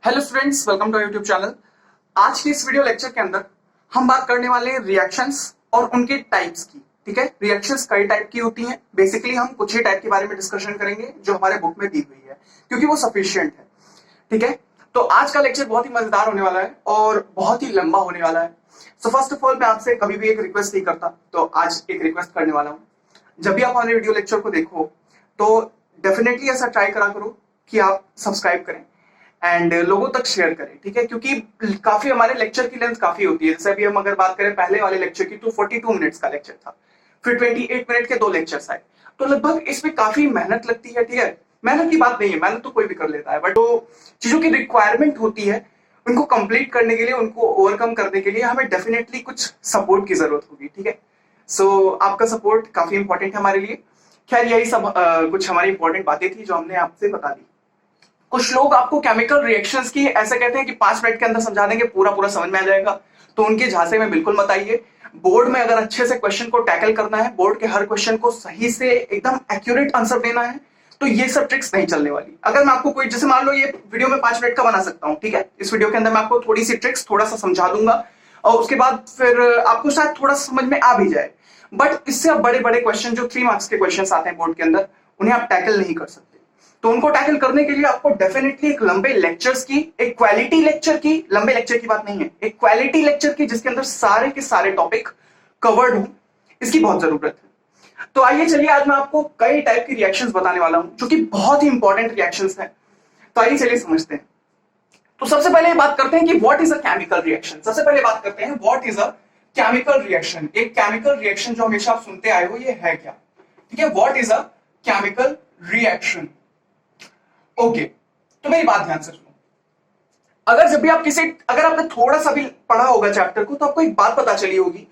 Hello students, welcome to YouTube channel. आज की इस वीडियो लेक्चर के अंदर हम बात करने वाले हैं रिएक्शंस और उनके टाइप्स की। ठीक है, रिएक्शंस कई टाइप की होती हैं। बेसिकली हम कुछ ही टाइप के बारे में डिस्कशन करेंगे जो हमारे बुक में दी हुई है, क्योंकि वो सफिशिएंट है। ठीक है, तो आज का लेक्चर बहुत ही मजेदार होने वाला है और बहुत ही लंबा होने वाला है। सो फर्स्ट ऑफ ऑल, मैं आपसे कभी भी एक रिक्वेस्ट नहीं करता, तो आज एक रिक्वेस्ट करने वाला हूँ। जब भी आप हमारे वीडियो लेक्चर को देखो तो डेफिनेटली ऐसा ट्राई करा करो कि आप सब्सक्राइब करें एंड लोगों तक शेयर करें। ठीक है, क्योंकि काफी हमारे लेक्चर की लेंथ काफी होती है। जैसे अभी हम अगर बात करें पहले वाले लेक्चर की, तो 42 मिनट्स का लेक्चर था, फिर 28 मिनट के 2 लेक्चर्स आए, तो लगभग इसमें काफी मेहनत लगती है। ठीक है, मेहनत की बात नहीं है, मेहनत तो कोई भी कर लेता है, बट जो चीजों की रिक्वायरमेंट होती है उनको कंप्लीट करने के लिए, उनको ओवरकम करने के लिए हमें डेफिनेटली कुछ सपोर्ट की जरूरत होगी। ठीक है, सो आपका सपोर्ट काफी इंपॉर्टेंट है हमारे लिए। खैर, यही सब कुछ हमारी इंपॉर्टेंट बातें थी जो हमने आपसे बता दी। कुछ लोग आपको केमिकल रिएक्शंस की ऐसे कहते हैं कि 5 मिनट के अंदर समझा देंगे, पूरा पूरा समझ में आ जाएगा, तो उनके झांसे में बिल्कुल मत आइए। बोर्ड में अगर अच्छे से क्वेश्चन को टैकल करना है, बोर्ड के हर क्वेश्चन को सही से एकदम एक्यूरेट आंसर देना है, तो ये सब ट्रिक्स नहीं चलने वाली। अगर मैं आपको कोई, जैसे मान लो ये वीडियो में 5 मिनट का बना सकता हूं, ठीक है, इस वीडियो के अंदर मैं आपको थोड़ी सी ट्रिक्स थोड़ा सा समझा दूंगा और उसके बाद फिर आपको शायद थोड़ा समझ में आ भी जाए। बट इससे अब बड़े बड़े क्वेश्चन, जो 3 मार्क्स के क्वेश्चन आते हैं बोर्ड के अंदर, उन्हें आप टैकल नहीं कर सकते। तो उनको टैकल करने के लिए आपको डेफिनेटली एक लंबे लेक्चर्स की, एक क्वालिटी लेक्चर की, लंबे लेक्चर की बात नहीं है, एक क्वालिटी लेक्चर की जिसके अंदर सारे के सारे टॉपिक कवर्ड हो, इसकी बहुत जरूरत है। तो आइए चलिए, आज मैं आपको कई टाइप की रिएक्शंस बताने वाला हूं जो कि बहुत ही इंपॉर्टेंट रिएक्शंस हैं। तो आइए चलिए समझते हैं। तो सबसे पहले बात करते हैं कि what is a chemical reaction. सबसे पहले बात करते हैं what is a chemical reaction. एक केमिकल रिएक्शन जो हमेशा आप सुनते आए हो, ये है क्या? ठीक है, what is a chemical reaction. Okay, तो मेरी बात ध्यान से सुनो। अगर जब भी आप किसी, अगर आपने थोड़ा सा भी पढ़ा होगा चैप्टर को, तो आपको एक बात पता चली होगी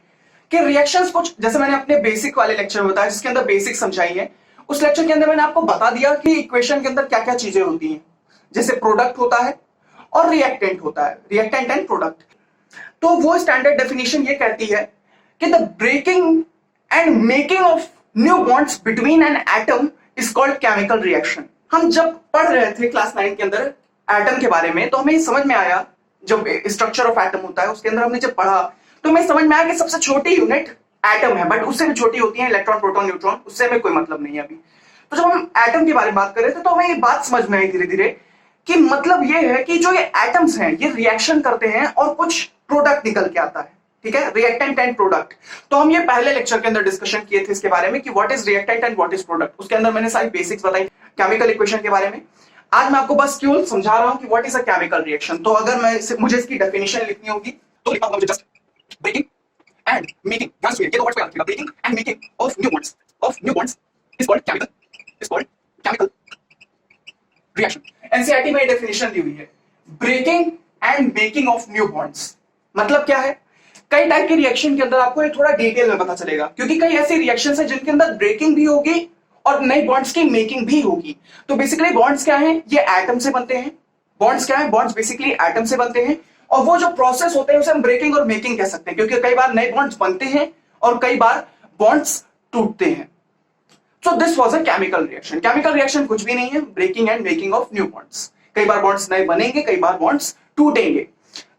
कि रिएक्शंस कुछ, जैसे मैंने अपने बेसिक वाले लेक्चर में बताया जिसके अंदर बेसिक समझाई है, उस लेक्चर के अंदर मैंने आपको बता दिया कि इक्वेशन के अंदर क्या क्या चीजें होती हैं। जैसे प्रोडक्ट होता है और रिएक्टेंट होता है, रिएक्टेंट एंड प्रोडक्ट। तो वो स्टैंडर्ड डेफिनेशन ये कहती है कि the breaking and making of new bonds between an atom is called chemical reaction. हम जब पढ़ रहे थे क्लास 9 के अंदर एटम के बारे में, तो हमें समझ में आया, जब स्ट्रक्चर ऑफ एटम होता है उसके अंदर हमने जब पढ़ा, तो हमें समझ में आया कि सबसे छोटी यूनिट एटम है, बट उससे भी छोटी होती है इलेक्ट्रॉन, प्रोटॉन, न्यूट्रॉन, उससे हमें कोई मतलब नहीं है अभी। तो जब हम एटम के बारे में बात कर रहे थे, तो हमें ये बात समझ में आई धीरे धीरे कि मतलब ये है कि जो ये एटम्स हैं ये रिएक्शन करते हैं और कुछ प्रोडक्ट निकल के आता है। ठीक है, रिएक्टेंट एंड प्रोडक्ट। तो हम ये पहले लेक्चर के अंदर डिस्कशन किए थे इसके बारे में कि what is reactant and what is product. उसके अंदर मैंने सारी बेसिक्स बताई केमिकल इक्वेशन के बारे में। आज मैं आपको बस क्यों समझा रहा हूं कि what is a chemical reaction. तो अगर मुझे इसकी डेफिनेशन लिखनी होगी तो लिखा होगा जस्ट ब्रेकिंग एंड मेकिंग, ध्यान से ये दो वर्ड्स पे याद रखिएगा, breaking and making of new bonds is called chemical reaction. NCERT में डेफिनेशन दी हुई है, breaking and making of new bonds. मतलब क्या है? कई टाइप के रिएक्शन के अंदर आपको ये थोड़ा डिटेल में पता चलेगा, क्योंकि कई ऐसे रिएक्शंस हैं जिनके अंदर ब्रेकिंग भी होगी और नए बॉन्ड्स की मेकिंग भी होगी। तो बेसिकली बॉन्ड्स क्या हैं? ये एटम से बनते हैं। बॉन्ड्स क्या है? बॉन्ड्स बेसिकली एटम से बनते हैं, और वो जो प्रोसेस होते हैं उसे हम ब्रेकिंग और मेकिंग कह सकते हैं, क्योंकि कई बार नए बॉन्ड्स बनते हैं और कई बार बॉन्ड्स टूटते हैं। So this was a chemical reaction. Chemical reaction कुछ भी नहीं है, breaking and making of new bonds. कई बार bonds नए बनेंगे, कई बार bonds टूटेंगे।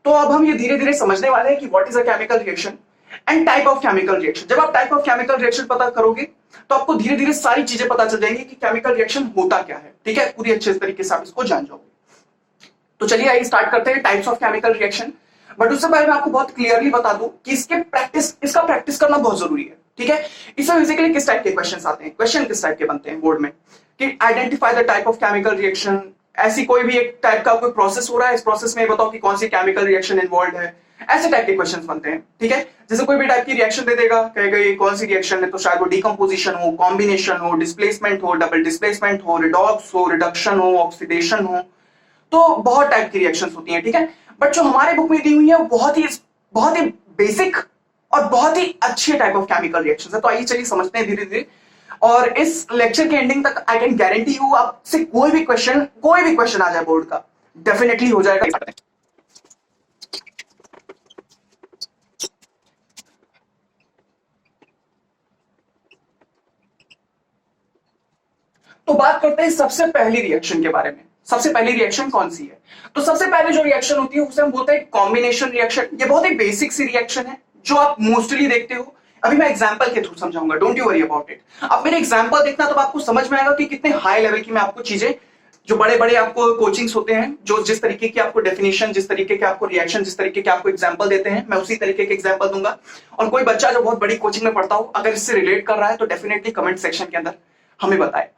तो अब हम ये धीरे धीरे समझने वाले हैं कि what is a chemical reaction and type of chemical reaction. जब आप type of chemical reaction पता करोगे तो आपको धीरे धीरे सारी चीजें पता चल जाएंगी कि chemical reaction होता क्या है। ठीक है, पूरी अच्छे तरीके से आप इसको जान जाओगे। तो चलिए आइए स्टार्ट करते हैं types of chemical reaction. But उससे पहले मैं आपको बहुत क्लियरली बता दूं कि इसका प्रैक्टिस करना बहुत जरूरी है। ठीक है, इसमें बेसिकली किस टाइप के क्वेश्चंस आते हैं, क्वेश्चन किस टाइप के बनते हैं बोर्ड में, कि identify the type of chemical reaction. ऐसी कोई भी एक टाइप का कोई प्रोसेस हो रहा है, इस प्रोसेस में बताओ कि कौन सी केमिकल रिएक्शन इन्वॉल्व है। ऐसे टाइप के क्वेश्चंस बनते हैं। ठीक है, जैसे कोई भी टाइप की रिएक्शन दे देगा, कहेगा ये कौन सी रिएक्शन है, तो शायद वो डिकम्पोजिशन हो, कॉम्बिनेशन हो, डिस्प्लेसमेंट हो, डबल डिस्प्लेसमेंट हो, रिडॉक्स हो, रिडक्शन हो, ऑक्सीडेशन हो। तो बहुत टाइप की रिएक्शंस होती हैं। ठीक है, बट जो हमारे बुक में दी हुई है वो बहुत ही बेसिक और बहुत ही अच्छे टाइप ऑफ केमिकल रिएक्शंस है। तो आइए चलिए समझते हैं धीरे धीरे, और इस लेक्चर के एंडिंग तक आई कैन गारंटी यू आपसे कोई भी क्वेश्चन आ जाए बोर्ड का, डेफिनेटली हो जाएगा। तो बात करते हैं सबसे पहली रिएक्शन के बारे में। सबसे पहली रिएक्शन कौन सी है? तो सबसे पहले जो रिएक्शन होती है उसे हम बोलते हैं कॉम्बिनेशन रिएक्शन। ये बहुत ही बेसिक सी रिएक्शन है जो आप मोस्टली देखते हो। अभी मैं एग्जांपल के थ्रू समझाऊंगा, don't you worry about it. अब मेरे एग्जांपल देखना तो आपको समझ में आएगा कि कितने हाई लेवल की मैं आपको चीजें, जो बड़े बड़े आपको कोचिंग्स होते हैं, जो जिस तरीके की आपको डेफिनेशन, जिस तरीके के आपको रिएक्शन, जिस तरीके के आपको एग्जांपल देते हैं, मैं उसी तरीके के एग्जांपल दूंगा। और कोई बच्चा जो बहुत बड़ी कोचिंग में पढ़ता हो अगर इससे रिलेट कर रहा है तो डेफिनेटली कमेंट सेक्शन के अंदर हमें बताए।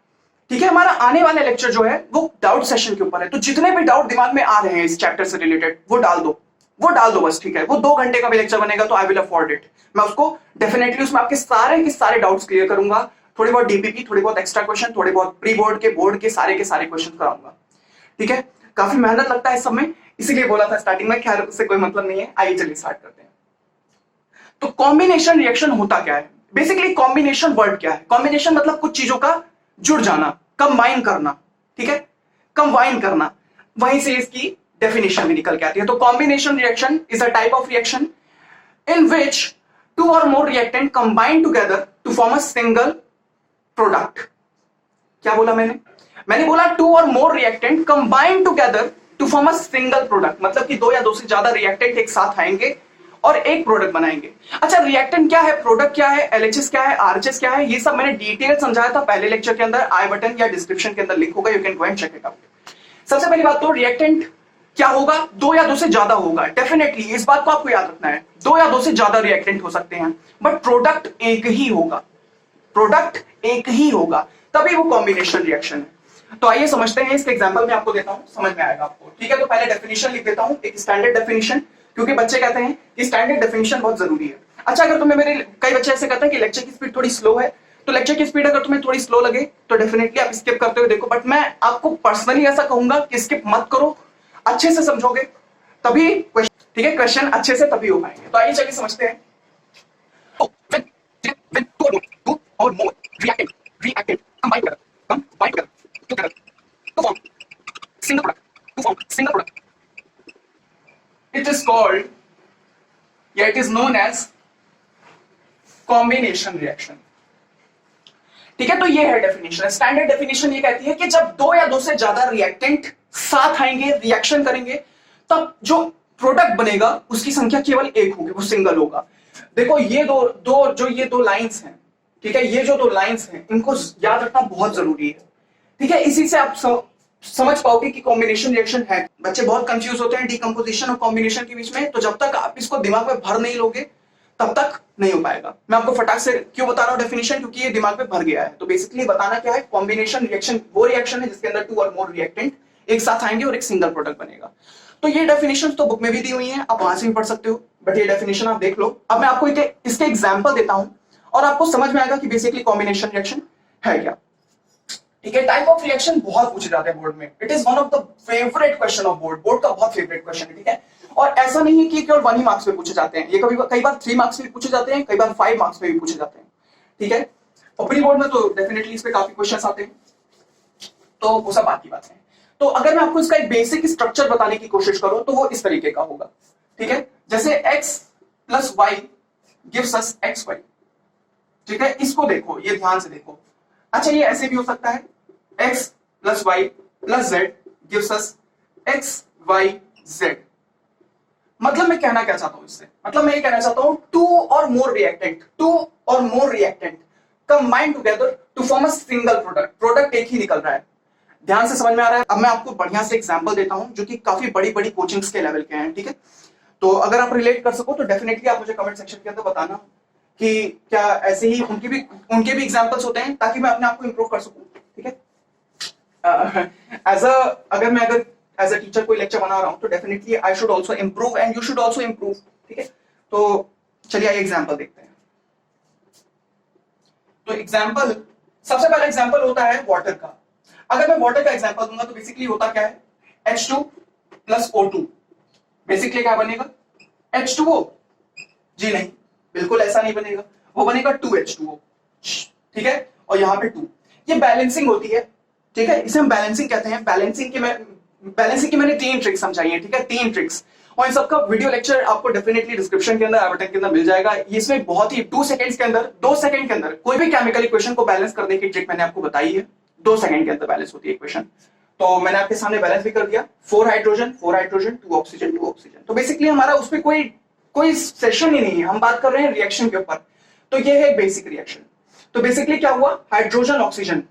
ठीक है, हमारा आने वाला लेक्चर जो है वो डाउट सेशन के ऊपर है, तो जितने भी डाउट दिमाग में आ रहे हैं इस चैप्टर से रिलेटेड वो डाल दो बस। ठीक है, वो 2 घंटे का भी लेक्चर बनेगा तो आई विल अफोर्ड इट। मैं उसको डेफिनेटली उसमें आपके सारे के सारे डाउट्स क्लियर करूंगा, थोड़ी बहुत डीपीपी, थोड़ी बहुत एक्स्ट्रा क्वेश्चन, थोड़े बहुत प्री बोर्ड के, बोर्ड के सारे क्वेश्चन कराऊंगा। ठीक है, काफी मेहनत लगता है इस सब में, इसीलिए बोला था स्टार्टिंग में, खैर उससे कोई मतलब नहीं है। आइए चलिए स्टार्ट करते हैं। तो कॉम्बिनेशन रिएक्शन होता क्या है? बेसिकली कॉम्बिनेशन वर्ड क्या है? कॉम्बिनेशन मतलब कुछ चीजों का जुड़ जाना, कंबाइन करना। ठीक है, कंबाइन करना, वहीं से इसकी डेफिनेशन भी निकल के आती है। तो combination reaction is a type of reaction in which two or more reactant combine together to form a single product। क्या बोला मैंने बोला टू और more reactant combine together to form a single product, मतलब कि 2 या 2 से ज्यादा रिएक्टेंट एक साथ आएंगे और एक प्रोडक्ट बनाएंगे। अच्छा, रिएक्टेंट क्या है, प्रोडक्ट क्या है, एलएचएस क्या है, आरएचएस क्या है, ये सब मैंने डिटेल समझाया था पहले लेक्चर के अंदर। आई बटन या डिस्क्रिप्शन के अंदर लिंक होगा, you can go and check it out. सबसे पहली बात तो रिएक्टेंट क्या होगा, 2 या 2 से ज्यादा होगा। डेफिनेटली इस बात को आपको याद रखना है, 2 या 2 से ज्यादा रिएक्टेंट हो सकते हैं बट प्रोडक्ट एक ही होगा, प्रोडक्ट एक ही होगा, तभी वो कॉम्बिनेशन रिएक्शन है। तो आइए समझते हैं, इसके एग्जांपल में आपको देता हूं, समझ में आएगा आपको। ठीक है, तो पहले डेफिनेशन लिख देता हूं, एक स्टैंडर्ड डेफिनेशन, क्योंकि बच्चे कहते हैं कि स्टैंडर्ड डेफिनेशन बहुत जरूरी है। अच्छा, अगर तुम्हें मेरे कई बच्चे ऐसे कहते हैं कि लेक्चर की स्पीड थोड़ी स्लो है, तो लेक्चर की स्पीड अगर तुम्हें थोड़ी स्लो लगे तो डेफिनेटली आप स्किप करते हुए देखो, बट मैं आपको पर्सनली ऐसा कहूंगा कि स्किप मत करो, अच्छे से समझोगे तभी क्वेश्चन, ठीक है, क्वेश्चन अच्छे से तभी हो पाएंगे। तो आइए चलिए समझते हैं। टू और मोर रिएक्टेंट कंबाइन कर together to form single product, it is called या it is known as combination reaction. ठीक है, तो ये है डेफिनेशन। स्टैंडर्ड डेफिनेशन ये कहती है कि जब 2 या 2 से ज्यादा रिएक्टेंट साथ आएंगे, रिएक्शन करेंगे, तब जो प्रोडक्ट बनेगा उसकी संख्या केवल एक होगी, वो सिंगल होगा। देखो ये ये दो लाइंस हैं, ठीक है, ये जो 2 लाइंस हैं इनको याद रखना बहुत जरूरी है। ठीक है, इसी से आप समझ पाओगे कि कॉम्बिनेशन रिएक्शन है। बच्चे बहुत कंफ्यूज होते हैं डीकंपोजिशन और कॉम्बिनेशन के बीच में, तो जब तक आप इसको दिमाग में भर नहीं लोगे तब तक नहीं हो पाएगा। मैं आपको फटाक से क्यों बता रहा हूं डेफिनेशन, क्योंकि ये दिमाग में भर गया है। तो बेसिकली बताना क्या है, कॉम्बिनेशन रिएक्शन वो रिएक्शन है जिसके अंदर 2 और मोर रिएक्टेंट एक साथ आएंगे और एक सिंगल प्रोडक्ट बनेगा। तो ये डेफिनेशन तो बुक में भी दी हुई है, आप वहां से भी पढ़ सकते हो, बट ये डेफिनेशन आप देख लो। अब मैं आपको इसके एग्जांपल देता हूं और आपको समझ में आएगा कि बेसिकली कॉम्बिनेशन रिएक्शन है क्या। ठीक है, टाइप ऑफ रिएक्शन बहुत पूछे जाते हैं बोर्ड में, it is one of the favourite question of board का बहुत फेवरेट क्वेश्चन है। ठीक है, और ऐसा नहीं है कि केवल 1 ही मार्क्स में पूछे जाते हैं, ये कई बार 3 मार्क्स में पूछे जाते हैं, कई बार 5 मार्क्स में भी पूछे जाते हैं। ठीक है, और प्री बोर्ड में तो डेफिनेटली इस पे काफी क्वेश्चंस आते हैं, तो वो सब बात की बात है। तो अगर मैं आपको इसका एक बेसिक स्ट्रक्चर बताने की कोशिश करूं तो वो इस तरीके का होगा। ठीक है, जैसे x + y gives us xy। ठीक है, इसको देखो, ये ध्यान से देखो। अच्छा, ये ऐसे भी हो सकता है, x + y + z gives us xyz। मतलब मैं कहना क्या चाहता हूं इससे, मतलब मैं ये कहना चाहता हूं 2 और more reactant combine together to form a single product. Product एक ही निकल रहा है, ध्यान से समझ में आ रहा है। अब मैं आपको बढ़िया से एग्जांपल देता हूं जो कि काफी बड़ी कोचिंग्स के लेवल के हैं। ठीक है, तो अगर आप रिलेट कर सको तो डेफिनेटली आप मुझे कमेंट सेक्शन के अंदर बताना कि क्या ऐसे ही उनके भी एग्जांपल्स होते हैं, ताकि मैं अपने आप को इंप्रूव कर सकूं। ठीक है, अगर मैं एज अ टीचर कोई लेक्चर बना रहा हूं तो definitely I should also improve and you should also improve. ठीक है, तो चलिए आइए एग्जांपल देखते हैं। तो एग्जांपल, सबसे पहला एग्जांपल होता है वाटर का। अगर मैं वाटर का एग्जांपल दूंगा तो बेसिकली होता क्या है, H2 + O2। बेसिकली क्या बनेगा, H2O? जी नहीं, बिल्कुल ऐसा नहीं बनेगा, वो बनेगा 2H2O। ठीक है, और यहां पे 2, ये बैलेंसिंग होती है। ठीक है, इसे हम बैलेंसिंग कहते हैं। बैलेंसिंग की मैंने 3 ट्रिक्स समझाई है। ठीक है, 3 ट्रिक्स, और इन सबका वीडियो लेक्चर आपको डेफिनेटली डिस्क्रिप्शन के अंदर, आई बटन के अंदर मिल जाएगा। इसमें बहुत ही 2 सेकंड्स के अंदर, 2 सेकंड के अंदर कोई भी केमिकल इक्वेशन को बैलेंस करने की ट्रिक मैंने आपको बताई है। 2 सेकंड के अंदर बैलेंस होती है इक्वेशन। तो मैंने आपके सामने बैलेंस भी कर दिया, 4 हाइड्रोजन 2 ऑक्सीजन 2 ऑक्सीजन। तो बेसिकली हमारा उस पर कोई सेशन ही नहीं है, हम बात कर रहे हैं रिएक्शन के ऊपर। तो ये है बेसिक रिएक्शन। तो बेसिकली क्या हुआ, hydrogen oxygen